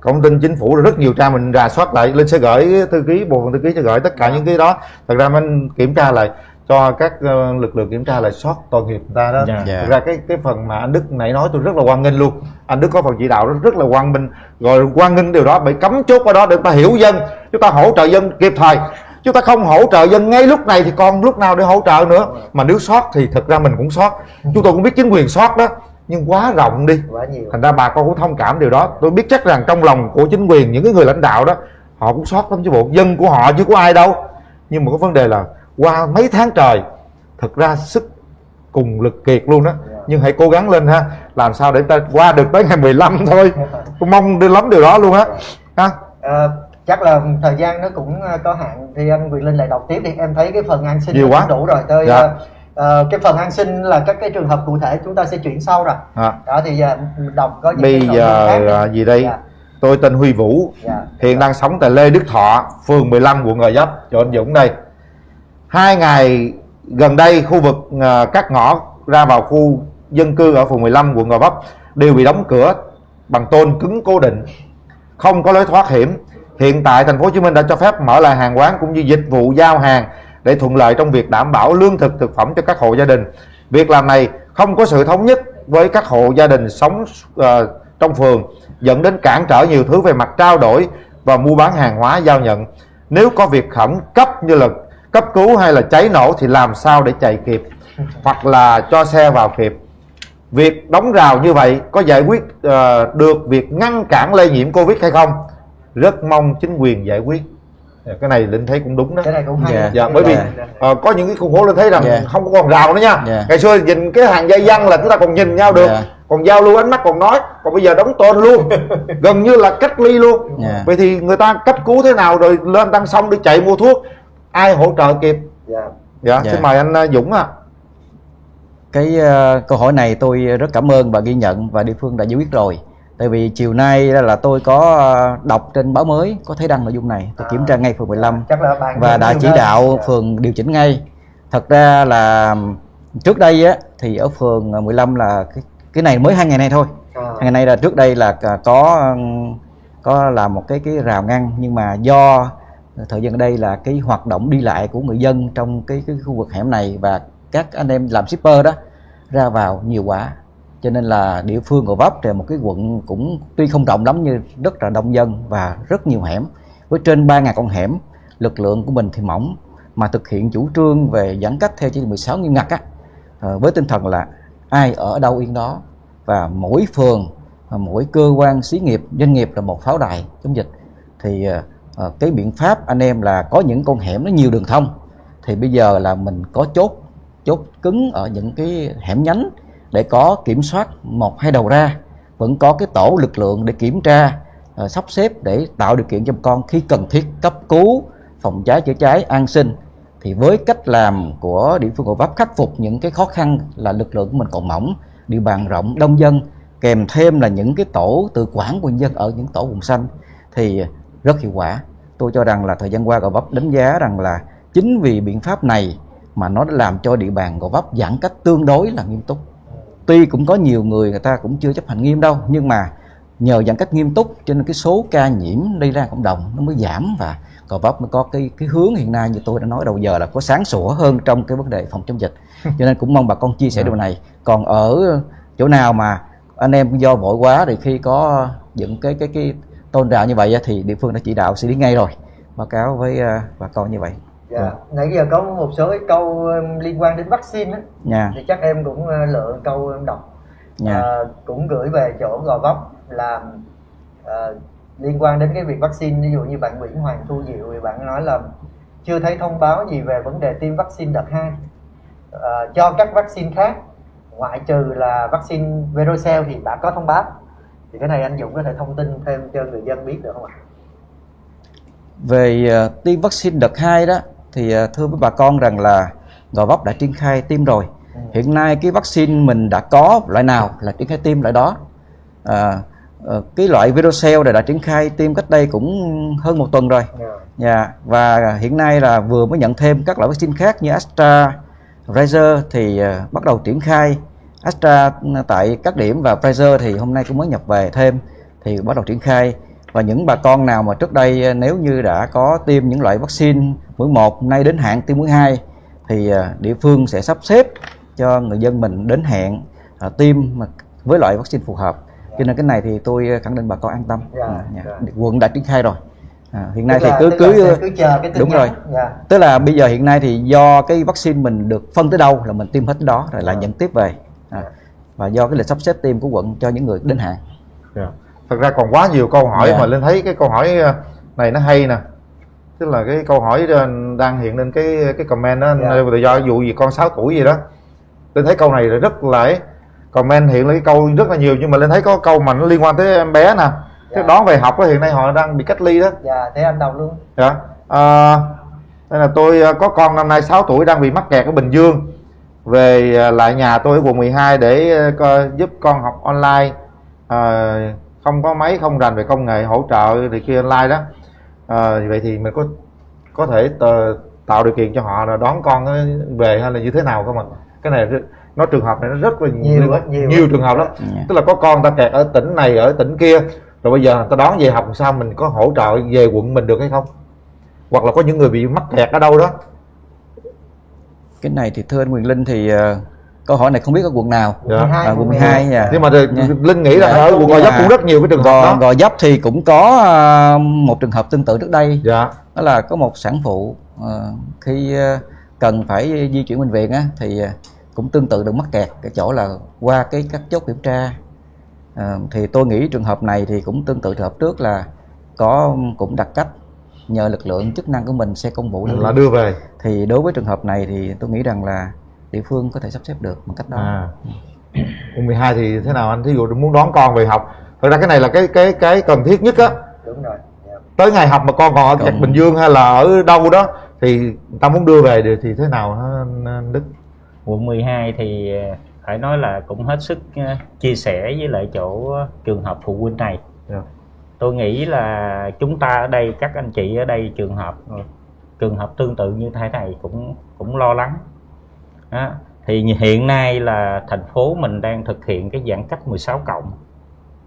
cổng tin chính phủ, rồi rất nhiều trang mình rà soát lại. Linh sẽ gửi thư ký, bộ phận thư ký sẽ gửi tất cả những cái đó. Thật ra mình kiểm tra lại cho các lực lượng kiểm tra lại soát tội nghiệp người ta đó. Thật ra cái phần mà anh Đức nãy nói tôi rất là hoan nghênh luôn. Anh Đức có phần chỉ đạo rất là hoan nghênh, rồi hoan nghênh điều đó, bị cấm chốt ở đó để chúng ta hiểu dân, chúng ta hỗ trợ dân kịp thời. Chúng ta không hỗ trợ dân ngay lúc này thì còn lúc nào để hỗ trợ nữa. Mà nếu sót thì thật ra mình cũng sót. Chúng tôi cũng biết chính quyền sót đó, nhưng quá rộng đi, quá nhiều. Thành ra bà con cũng thông cảm điều đó. Tôi biết chắc rằng trong lòng của chính quyền, những cái người lãnh đạo đó, họ cũng sót lắm chứ bộ, dân của họ chứ có ai đâu. Nhưng mà cái vấn đề là qua mấy tháng trời, thật ra sức cùng lực kiệt luôn đó. Nhưng hãy cố gắng lên ha, làm sao để ta qua được tới ngày 15 thôi. Tôi mong đưa lắm điều đó luôn á. Chắc là thời gian nó cũng có hạn, thì anh Quyền Linh lại đọc tiếp đi. Em thấy cái phần an sinh nhiều quá, đủ rồi. Cái phần an sinh là các cái trường hợp cụ thể chúng ta sẽ chuyển sau rồi. Đó thì đọc có những bây cái giờ gì đây? Tôi tên Huy Vũ, hiện đang sống tại Lê Đức Thọ, phường 15, quận Gò Vấp, chỗ anh Dũng đây. 2 ngày gần đây, khu vực các ngõ ra vào khu dân cư ở phường 15, quận Gò Vấp đều bị đóng cửa bằng tôn cứng cố định, không có lối thoát hiểm. Hiện tại thành phố Hồ Chí Minh đã cho phép mở lại hàng quán cũng như dịch vụ giao hàng để thuận lợi trong việc đảm bảo lương thực thực phẩm cho các hộ gia đình. Việc làm này không có sự thống nhất với các hộ gia đình sống trong phường, dẫn đến cản trở nhiều thứ về mặt trao đổi và mua bán hàng hóa giao nhận. Nếu có việc khẩn cấp như là cấp cứu hay là cháy nổ thì làm sao để chạy kịp hoặc là cho xe vào kịp. Việc đóng rào như vậy có giải quyết được việc ngăn cản lây nhiễm Covid hay không? Rất mong chính quyền giải quyết. Cái này Linh thấy cũng đúng đó. Cái này cũng hay. Bởi vì có những cái khu phố Linh thấy rằng không có còn rào nữa nha. Ngày xưa nhìn cái hàng dây dăng là chúng ta còn nhìn nhau được, còn giao lưu ánh mắt còn nói. Còn bây giờ đóng tôn luôn, gần như là cách ly luôn. Vậy thì người ta cấp cứu thế nào rồi lên tăng xong đi chạy mua thuốc, ai hỗ trợ kịp? Xin mời anh Dũng ạ. Cái câu hỏi này tôi rất cảm ơn và ghi nhận, và địa phương đã giải quyết rồi. Tại vì chiều nay là tôi có đọc trên báo mới, có thấy đăng nội dung này, tôi kiểm tra ngay phường 15 và đã chỉ đạo phường điều chỉnh ngay. Thật ra là trước đây á, thì ở phường 15 là cái này mới 2 ngày nay thôi. 2 ngày nay là trước đây là có làm một cái rào ngăn, nhưng mà do thời gian ở đây là cái hoạt động đi lại của người dân trong cái khu vực hẻm này và các anh em làm shipper đó ra vào nhiều quá, cho nên là địa phương Gò Vấp là một cái quận cũng tuy không rộng lắm như rất là đông dân và rất nhiều hẻm, với trên 3.000 con hẻm. Lực lượng của mình thì mỏng, mà thực hiện chủ trương về giãn cách theo chỉ thị 16 nghiêm ngặt á, với tinh thần là ai ở đâu yên đó, và mỗi phường, mỗi cơ quan xí nghiệp, doanh nghiệp là một pháo đài chống dịch. Thì cái biện pháp anh em là có những con hẻm nó nhiều đường thông, thì bây giờ là mình có chốt cứng ở những cái hẻm nhánh để có kiểm soát 1-2 đầu ra, vẫn có cái tổ lực lượng để kiểm tra, sắp xếp để tạo điều kiện cho bà con khi cần thiết cấp cứu, phòng cháy chữa cháy, an sinh. Thì với cách làm của địa phương Gò Vấp khắc phục những cái khó khăn là lực lượng của mình còn mỏng, địa bàn rộng đông dân, kèm thêm là những cái tổ tự quản của nhân dân ở những tổ vùng xanh thì rất hiệu quả. Tôi cho rằng là thời gian qua Gò Vấp đánh giá rằng là chính vì biện pháp này mà nó đã làm cho địa bàn Gò Vấp giãn cách tương đối là nghiêm túc. Tuy cũng có nhiều người ta cũng chưa chấp hành nghiêm đâu, nhưng mà nhờ giãn cách nghiêm túc cho nên cái số ca nhiễm lây ra cộng đồng nó mới giảm, và Gò Vấp mới có cái hướng hiện nay như tôi đã nói đầu giờ là có sáng sủa hơn trong cái vấn đề phòng chống dịch. Cho nên cũng mong bà con chia sẻ điều này. Còn ở chỗ nào mà anh em do vội quá thì khi có những cái tôn trào như vậy thì địa phương đã chỉ đạo xử lý ngay rồi, báo cáo với bà con như vậy. Dạ. Nãy giờ có một số cái câu liên quan đến vaccine á, Nha. thì chắc em cũng lựa câu em đọc. Cũng gửi về chỗ Gò Vấp là liên quan đến cái việc vaccine. Ví dụ như bạn Nguyễn Hoàng Thu Diệu thì bạn nói là chưa thấy thông báo gì về vấn đề tiêm vaccine đợt 2 cho các vaccine khác, ngoại trừ là vaccine Verocell thì đã có thông báo. Thì cái này anh Dũng có thể thông tin thêm cho người dân biết được không ạ? Về tiêm vaccine đợt 2 đó thì thưa với bà con rằng là Gò Vấp đã triển khai tiêm rồi. Hiện nay cái vaccine mình đã có loại nào là triển khai tiêm loại đó. Cái loại Verocell này đã triển khai tiêm cách đây cũng hơn 1 tuần rồi. Và hiện nay là vừa mới nhận thêm các loại vaccine khác như Astra, Pfizer thì bắt đầu triển khai. Astra tại các điểm và Pfizer thì hôm nay cũng mới nhập về thêm thì bắt đầu triển khai. Và những bà con nào mà trước đây nếu như đã có tiêm những loại vaccine mũi 1 nay đến hạn tiêm mũi 2 thì địa phương sẽ sắp xếp cho người dân mình đến hẹn tiêm với loại vaccine phù hợp. Cho nên cái này thì tôi khẳng định bà con an tâm. Quận đã triển khai rồi. Hiện nay thì cứ chờ cái đúng rồi. Tức là bây giờ hiện nay thì do cái vaccine mình được phân tới đâu là mình tiêm hết tới đó rồi lại nhận tiếp về. Và do cái lịch sắp xếp tiêm của quận cho những người đến hạn. Thật ra còn quá nhiều câu hỏi mà Linh thấy cái câu hỏi này nó hay nè. Tức là cái câu hỏi đang hiện lên cái comment đó, tự do vụ gì con 6 tuổi gì đó. Linh thấy câu này rất là comment hiện lên cái câu rất là nhiều, nhưng mà Linh thấy có câu mà nó liên quan tới em bé nè. Cái đón về học đó, hiện nay họ đang bị cách ly đó. Thế anh đọc luôn. Đây là tôi có con năm nay 6 tuổi đang bị mắc kẹt ở Bình Dương. Về lại nhà tôi ở quận 12 để giúp con học online. Không có máy, không rành về công nghệ hỗ trợ thì kia online đó. Vậy thì mình có thể tạo điều kiện cho họ là đón con về hay là như thế nào không ạ? Cái này nó trường hợp này nó rất là nhiều trường hợp lắm. Tức là có con ta kẹt ở tỉnh này ở tỉnh kia, rồi bây giờ ta đón về học sao mình có hỗ trợ về quận mình được hay không? Hoặc là có những người bị mắc kẹt ở đâu đó. Cái này thì thưa anh Quyền Linh thì câu hỏi này không biết ở quận nào. Quận 12 nhưng mà Linh nghĩ là ở quận Gò Vấp cũng rất nhiều cái trường hợp đó. Gò Vấp thì cũng có một trường hợp tương tự trước đây. Đó là có một sản phụ khi cần phải di chuyển bệnh viện thì cũng tương tự được mắc kẹt cái chỗ là qua các chốt kiểm tra. Thì tôi nghĩ trường hợp này thì cũng tương tự trường hợp trước là cũng đặt cách nhờ lực lượng chức năng của mình xe công vụ đưa về. Thì đối với trường hợp này thì tôi nghĩ rằng là địa phương có thể sắp xếp được bằng cách đó. Quận 12 thì thế nào anh? Thí dụ muốn đón con về học, thật ra cái này là cái cần thiết nhất á. Đúng rồi. Tới ngày học mà con còn ở Bình Dương hay là ở đâu đó thì người ta muốn đưa về được thì thế nào hả Đức? Quận 12 thì phải nói là cũng hết sức chia sẻ với lại chỗ trường hợp phụ huynh này. Tôi nghĩ là chúng ta ở đây, các anh chị ở đây trường hợp tương tự như thế này cũng lo lắng. Thì hiện nay là thành phố mình đang thực hiện cái giãn cách 16+,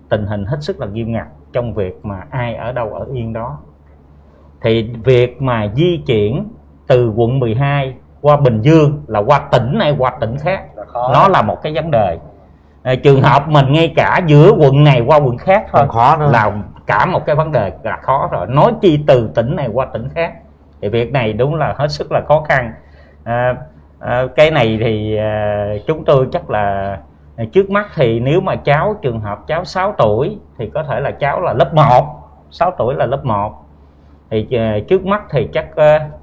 tình hình hết sức là nghiêm ngặt trong việc mà ai ở đâu ở yên đó. Thì việc mà di chuyển từ quận 12 qua Bình Dương là qua tỉnh này qua tỉnh khác nó là một cái vấn đề. Trường hợp mình ngay cả giữa quận này qua quận khác thôi là cả một cái vấn đề là khó rồi, nói chi từ tỉnh này qua tỉnh khác. Thì việc này đúng là hết sức là khó khăn. Cái này thì chúng tôi chắc là trước mắt thì nếu mà trường hợp cháu 6 tuổi thì có thể là cháu là lớp 1, 6 tuổi là lớp 1 thì trước mắt thì chắc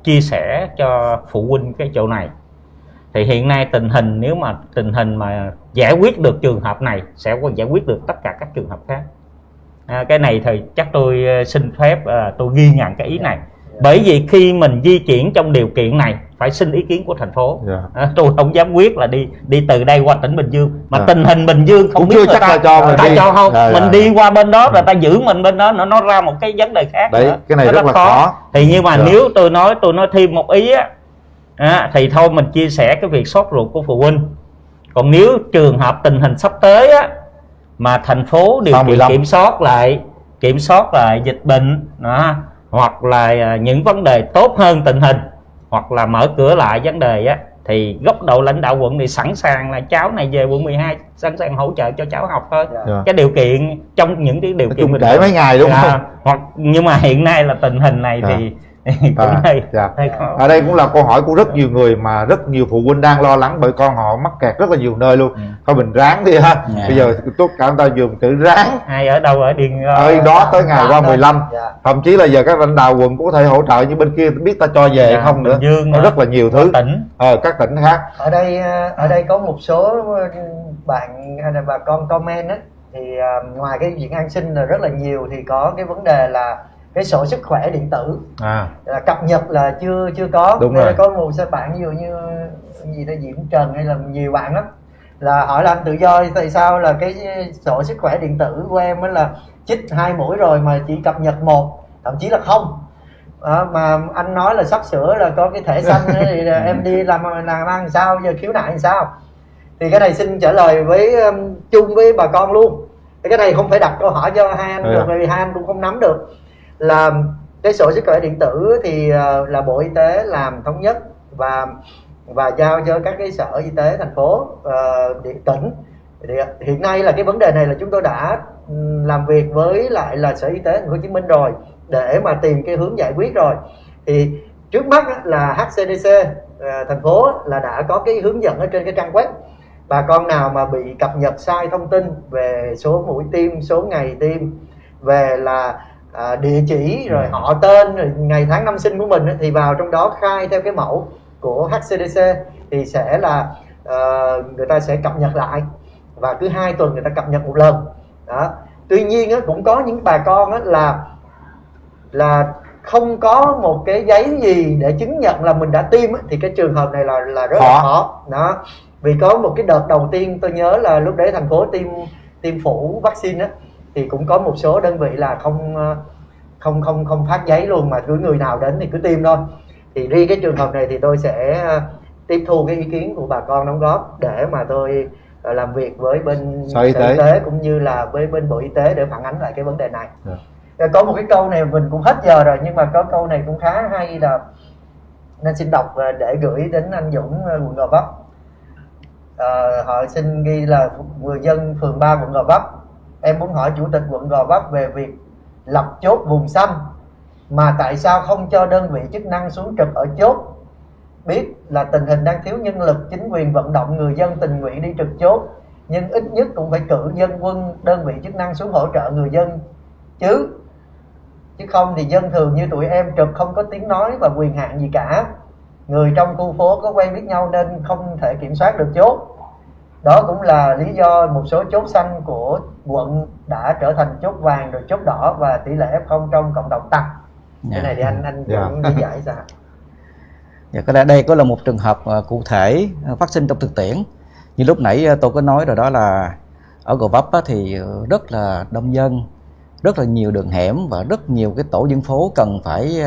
chia sẻ cho phụ huynh cái chỗ này. Thì hiện nay nếu mà tình hình mà giải quyết được trường hợp này sẽ giải quyết được tất cả các trường hợp khác. Cái này thì chắc tôi xin phép tôi ghi nhận cái ý này. Bởi vì khi mình di chuyển trong điều kiện này phải xin ý kiến của thành phố. Tôi không dám quyết là đi từ đây qua tỉnh Bình Dương mà tình hình Bình Dương không cũng biết chưa chắc là cho không. Mình đi qua bên đó rồi ta giữ mình bên đó nó ra một cái vấn đề khác. Đấy, cái này rất là khó. Thì nhưng mà nếu tôi nói thêm một ý thì thôi mình chia sẻ cái việc sốt ruột của phụ huynh. Còn nếu trường hợp tình hình sắp tới mà thành phố điều Sau kiện 15. kiểm soát lại dịch bệnh đó, hoặc là những vấn đề tốt hơn tình hình, hoặc là mở cửa lại vấn đề á, thì góc độ lãnh đạo quận thì sẵn sàng là cháu này về quận 12 sẵn sàng hỗ trợ cho cháu học thôi. Dạ. Cái điều kiện trong những cái điều Nói kiện chung bình trễ thường. mấy ngày đúng không? Hoặc nhưng mà hiện nay là tình hình này Dạ. thì cũng Dạ. hơi khó. Ở đây cũng là câu hỏi của rất nhiều người, mà rất nhiều phụ huynh đang lo lắng bởi con họ mắc kẹt rất là nhiều nơi luôn. Thôi mình ráng đi ha. Dạ. Bây giờ tốt cả chúng ta dùng chữ ráng Ai ở đâu ở Điền ở đó tới ngày qua 15. Dạ. Thậm chí là giờ các lãnh đạo quận cũng có thể hỗ trợ, như bên kia biết ta cho về Dạ, không nữa. Bình Dương Nó nữa, rất là nhiều thứ. tỉnh. Các tỉnh khác. Ở đây có một số bạn hay là bà con comment á, thì ngoài cái chuyện an sinh là rất là nhiều, thì có cái vấn đề là cái sổ sức khỏe điện tử là cập nhật là chưa có. Đúng Nên rồi. có một số bạn ví dụ như gì đó Diễm Trần hay là nhiều bạn lắm là hỏi là anh tự do tại sao là cái sổ sức khỏe điện tử của em á là chích 2 mũi rồi mà chỉ cập nhật 1, thậm chí là không. Mà anh nói là sắp sửa là có cái thẻ xanh nữa, thì em đi làm ăn sao, giờ khiếu nại làm sao? Thì cái này xin trả lời với chung với bà con luôn. Thì cái này không phải đặt câu hỏi cho hai anh được, bởi vì hai anh cũng không nắm được. Là cái sổ sức khỏe điện tử thì là Bộ Y tế làm thống nhất và giao cho các cái sở y tế thành phố, tỉnh. Thì hiện nay là cái vấn đề này là chúng tôi đã làm việc với lại là Sở Y tế Thành phố Hồ Chí Minh rồi để mà tìm cái hướng giải quyết rồi. Thì trước mắt là HCDC thành phố là đã có cái hướng dẫn ở trên cái trang web. Bà con nào mà bị cập nhật sai thông tin về số mũi tiêm, số ngày tiêm, về là địa chỉ, rồi họ tên, rồi ngày tháng năm sinh của mình thì vào trong đó khai theo cái mẫu của HCDC thì sẽ là người ta sẽ cập nhật lại, và cứ 2 tuần người ta cập nhật một lần đó. Tuy nhiên cũng có những bà con là không có một cái giấy gì để chứng nhận là mình đã tiêm thì cái trường hợp này là rất là khó đó. Vì có một cái đợt đầu tiên tôi nhớ là lúc đấy thành phố tiêm phủ vaccine thì cũng có một số đơn vị là không phát giấy luôn, mà cứ người nào đến thì cứ tiêm thôi. Thì riêng cái trường hợp này thì tôi sẽ tiếp thu cái ý kiến của bà con đóng góp để mà tôi làm việc với bên Sở Y tế cũng như là với bên Bộ Y tế để phản ánh lại cái vấn đề này. Có một cái câu này mình cũng hết giờ rồi, nhưng mà có câu này cũng khá hay, là nên xin đọc để gửi đến anh Dũng, quận Gò Vấp. Họ xin ghi là người dân phường 3 quận Gò Vấp: em muốn hỏi chủ tịch quận Gò Vấp về việc lập chốt vùng xanh mà tại sao không cho đơn vị chức năng xuống trực ở chốt. Biết là tình hình đang thiếu nhân lực, chính quyền vận động người dân tình nguyện đi trực chốt, nhưng ít nhất cũng phải cử dân quân đơn vị chức năng xuống hỗ trợ người dân chứ không thì dân thường như tụi em trực không có tiếng nói và quyền hạn gì cả. Người trong khu phố có quen biết nhau nên không thể kiểm soát được chốt. Đó cũng là lý do một số chốt xanh của quận đã trở thành chốt vàng rồi chốt đỏ, và tỷ lệ F0 trong cộng đồng tăng. Cái này thì anh lý giải sao? Dạ, cái đây có là một trường hợp cụ thể phát sinh trong thực tiễn. Như lúc nãy tôi có nói rồi, đó là ở Gò Vấp thì rất là đông dân, rất là nhiều đường hẻm và rất nhiều cái tổ dân phố cần phải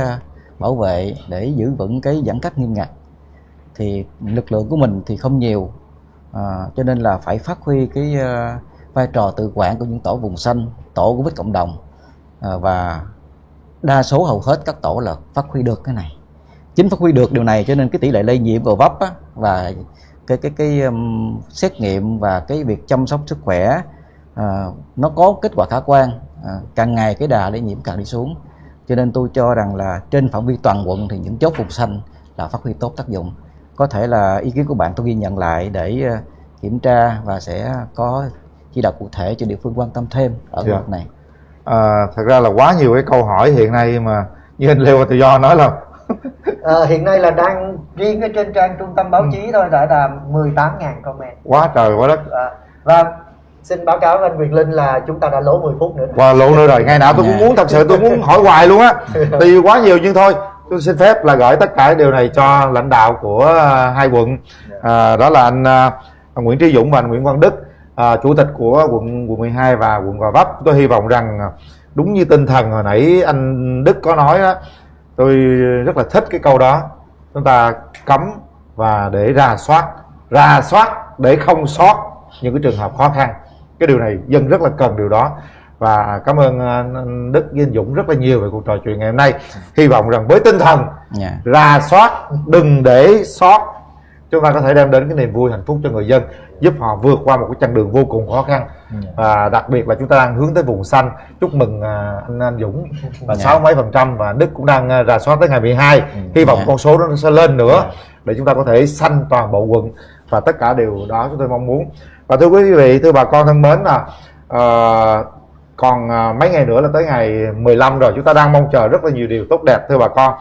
bảo vệ để giữ vững cái giãn cách nghiêm ngặt. Thì lực lượng của mình thì không nhiều, cho nên là phải phát huy cái vai trò tự quản của những tổ vùng xanh, tổ Covid cộng đồng, và đa số hầu hết các tổ là phát huy được cái này. Chính phát huy được điều này cho nên cái tỷ lệ lây nhiễm Gò Vấp và cái xét nghiệm và cái việc chăm sóc sức khỏe nó có kết quả khả quan, càng ngày cái đà lây nhiễm càng đi xuống. Cho nên tôi cho rằng là trên phạm vi toàn quận thì những chốt vùng xanh là phát huy tốt tác dụng. Có thể là ý kiến của bạn tôi ghi nhận lại để kiểm tra và sẽ có chỉ đạo cụ thể cho địa phương quan tâm thêm ở khu vực này. Thật ra là quá nhiều cái câu hỏi hiện nay mà như anh Lê Tự Do nói là hiện nay là đang riêng ở trên trang trung tâm báo chí thôi đã là 18.000 comment. Quá trời quá đất. Và xin báo cáo với anh Quyền Linh là chúng ta đã lỗ 10 phút nữa. Qua lỗ nữa rồi, ngày nào tôi cũng muốn, thật sự tôi muốn hỏi hoài luôn á. Thì quá nhiều, nhưng thôi tôi xin phép là gửi tất cả điều này cho lãnh đạo của hai quận, đó là anh Nguyễn Trí Dũng và anh Nguyễn Quang Đức, chủ tịch của quận 12 và quận Gò Vấp. Tôi hy vọng rằng đúng như tinh thần hồi nãy anh Đức có nói đó, tôi rất là thích cái câu đó, chúng ta cấm và để rà soát để không sót những cái trường hợp khó khăn Cái điều này dân rất là cần điều đó. Và cảm ơn anh Đức với anh Dũng rất là nhiều về cuộc trò chuyện ngày hôm nay. Hy vọng rằng với tinh thần rà soát, đừng để sót, chúng ta có thể đem đến cái niềm vui hạnh phúc cho người dân, giúp họ vượt qua một cái chặng đường vô cùng khó khăn. Và đặc biệt là chúng ta đang hướng tới vùng xanh. Chúc mừng anh Dũng và 60 mấy %, và Đức cũng đang rà soát tới ngày 12. Hy vọng con số đó nó sẽ lên nữa để chúng ta có thể xanh toàn bộ quận, và tất cả điều đó chúng tôi mong muốn. Và thưa quý vị, thưa bà con thân mến, là còn mấy ngày nữa là tới ngày 15 rồi, chúng ta đang mong chờ rất là nhiều điều tốt đẹp thưa bà con.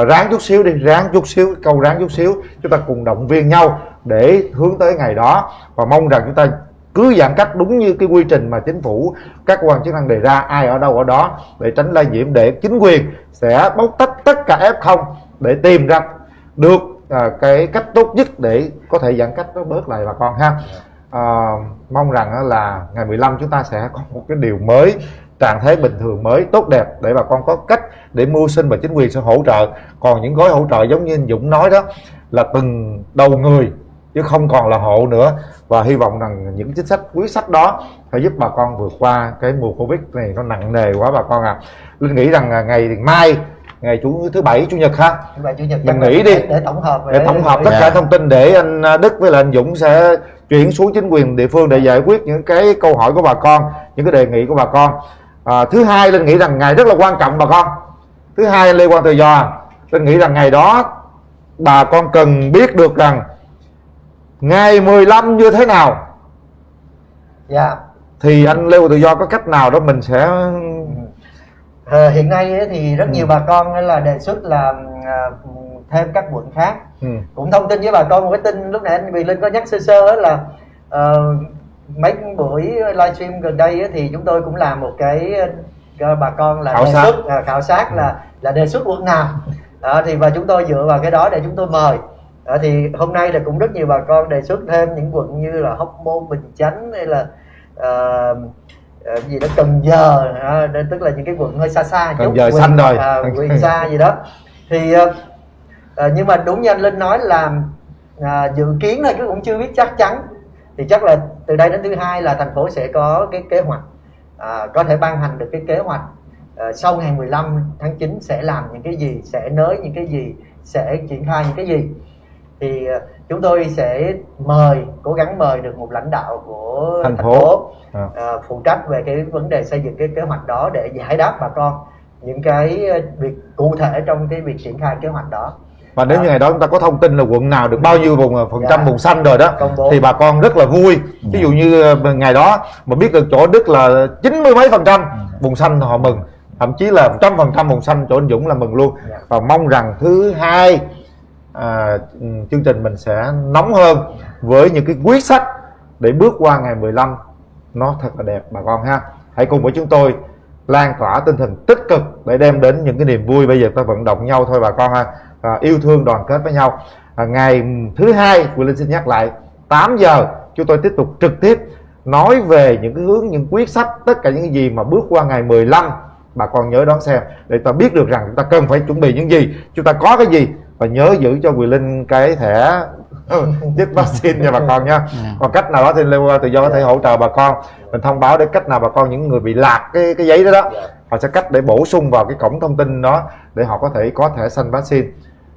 Ráng chút xíu đi, ráng chút xíu, câu ráng chút xíu, chúng ta cùng động viên nhau để hướng tới ngày đó, và mong rằng chúng ta cứ giãn cách đúng như cái quy trình mà chính phủ, các cơ quan chức năng đề ra, ai ở đâu ở đó, để tránh lây nhiễm, để chính quyền sẽ bóc tách tất cả F0 để tìm ra được cái cách tốt nhất để có thể giãn cách nó bớt lại bà con ha. Mong rằng là ngày 15 chúng ta sẽ có một cái điều mới, trạng thái bình thường mới tốt đẹp để bà con có cách để mưu sinh, và chính quyền sẽ hỗ trợ. Còn những gói hỗ trợ giống như anh Dũng nói đó là từng đầu người chứ không còn là hộ nữa, và hy vọng rằng những chính sách quyết sách đó phải giúp bà con vượt qua cái mùa Covid này, nó nặng nề quá bà con ạ. Linh nghĩ rằng ngày mai, ngày thứ Bảy Chủ nhật ha, mình nghĩ đi để tổng hợp tất cả thông tin, để anh Đức với lại anh Dũng sẽ chuyển xuống chính quyền địa phương để giải quyết những cái câu hỏi của bà con, những cái đề nghị của bà con. Thứ hai, Linh nghĩ rằng ngày rất là quan trọng bà con. Thứ hai, Lê Quang Tự Do, Linh nghĩ rằng ngày đó bà con cần biết được rằng ngày 15 như thế nào. Thì anh Lê Quang Tự Do có cách nào đó mình sẽ hiện nay thì rất nhiều bà con là đề xuất là thêm các quận khác. Cũng thông tin với bà con một cái tin lúc nãy anh Quyền Linh có nhắc sơ sơ là mấy buổi livestream gần đây thì chúng tôi cũng làm một cái bà con là khảo sát là đề xuất quận nào thì và chúng tôi dựa vào cái đó để chúng tôi mời. Thì hôm nay là cũng rất nhiều bà con đề xuất thêm những quận như là Hóc Môn, Bình Chánh, hay là gì đó Cần Giờ, tức là những cái quận hơi xa xa, Cần Giờ xanh rồi, huyện xa gì đó. Thì nhưng mà đúng như anh Linh nói là dự kiến thôi chứ cũng chưa biết chắc chắn. Thì chắc là từ đây đến thứ Hai là thành phố sẽ có cái kế hoạch, có thể ban hành được cái kế hoạch sau ngày 15 tháng 9 sẽ làm những cái gì, sẽ nới những cái gì, sẽ triển khai những cái gì. Thì chúng tôi sẽ cố gắng mời được một lãnh đạo của thành phố phụ trách về cái vấn đề xây dựng cái kế hoạch đó, để giải đáp bà con những cái việc cụ thể trong cái việc triển khai kế hoạch đó. Và nếu như ngày đó chúng ta có thông tin là quận nào được bao nhiêu phần trăm vùng xanh rồi đó, thì bà con rất là vui. Ví dụ như ngày đó mà biết được chỗ Đức là 90 mấy % vùng xanh họ mừng, thậm chí là 100% vùng xanh chỗ anh Dũng là mừng luôn. Và mong rằng thứ Hai chương trình mình sẽ nóng hơn với những cái quyết sách để bước qua ngày 15 nó thật là đẹp bà con ha. Hãy cùng với chúng tôi lan tỏa tinh thần tích cực để đem đến những cái niềm vui. Bây giờ ta vận động nhau thôi bà con ha, yêu thương đoàn kết với nhau. Ngày thứ Hai, Quyền Linh xin nhắc lại 8 giờ chúng tôi tiếp tục trực tiếp nói về những cái hướng, những quyết sách, tất cả những cái gì mà bước qua ngày 15. Bà con nhớ đón xem để ta biết được rằng chúng ta cần phải chuẩn bị những gì, chúng ta có cái gì, và nhớ giữ cho Quyền Linh cái thẻ chích vaccine cho bà con nha. Còn cách nào đó thì Lê Quang Tự Do có thể hỗ trợ bà con, mình thông báo để cách nào bà con, những người bị lạc cái giấy đó họ sẽ cách để bổ sung vào cái cổng thông tin đó để họ có thẻ xanh vaccine.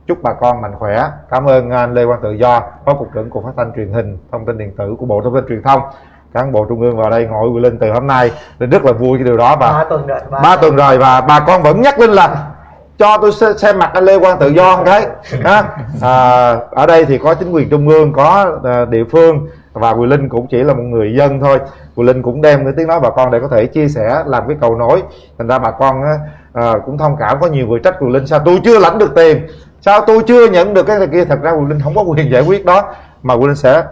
Chúc bà con mạnh khỏe. Cảm ơn anh Lê Quang Tự Do, Phó Cục trưởng Cục Phát thanh Truyền hình Thông tin Điện tử của Bộ Thông tin Truyền thông. Cán bộ trung ương vào đây ngồi Quyền Linh từ hôm nay nên rất là vui cái điều đó. Và 3 tuần rồi và bà con vẫn nhắc Linh là cho tôi xem mặt anh Lê Quang Tự Do một cái. Ở đây thì có chính quyền trung ương, có địa phương, và Quyền Linh cũng chỉ là một người dân thôi. Quyền Linh cũng đem cái tiếng nói bà con để có thể chia sẻ, làm cái cầu nối. Thành ra bà con cũng thông cảm. Có nhiều người trách Quyền Linh sao tôi chưa lãnh được tiền, sao tôi chưa nhận được cái này kia. Thật ra Quyền Linh không có quyền giải quyết đó, mà Quyền Linh sẽ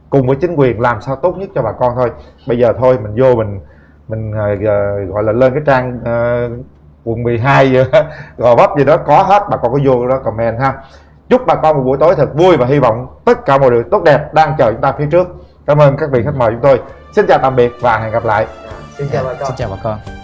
cùng với chính quyền làm sao tốt nhất cho bà con thôi. Bây giờ thôi mình vô mình gọi là lên cái trang quận 12 Gò Vấp gì đó có hết, bà con có vô đó comment ha. Chúc bà con một buổi tối thật vui và hy vọng tất cả mọi điều tốt đẹp đang chờ chúng ta phía trước. Cảm ơn các vị khách mời chúng tôi. Xin chào tạm biệt và hẹn gặp lại. Xin chào bà con. Xin chào bà con.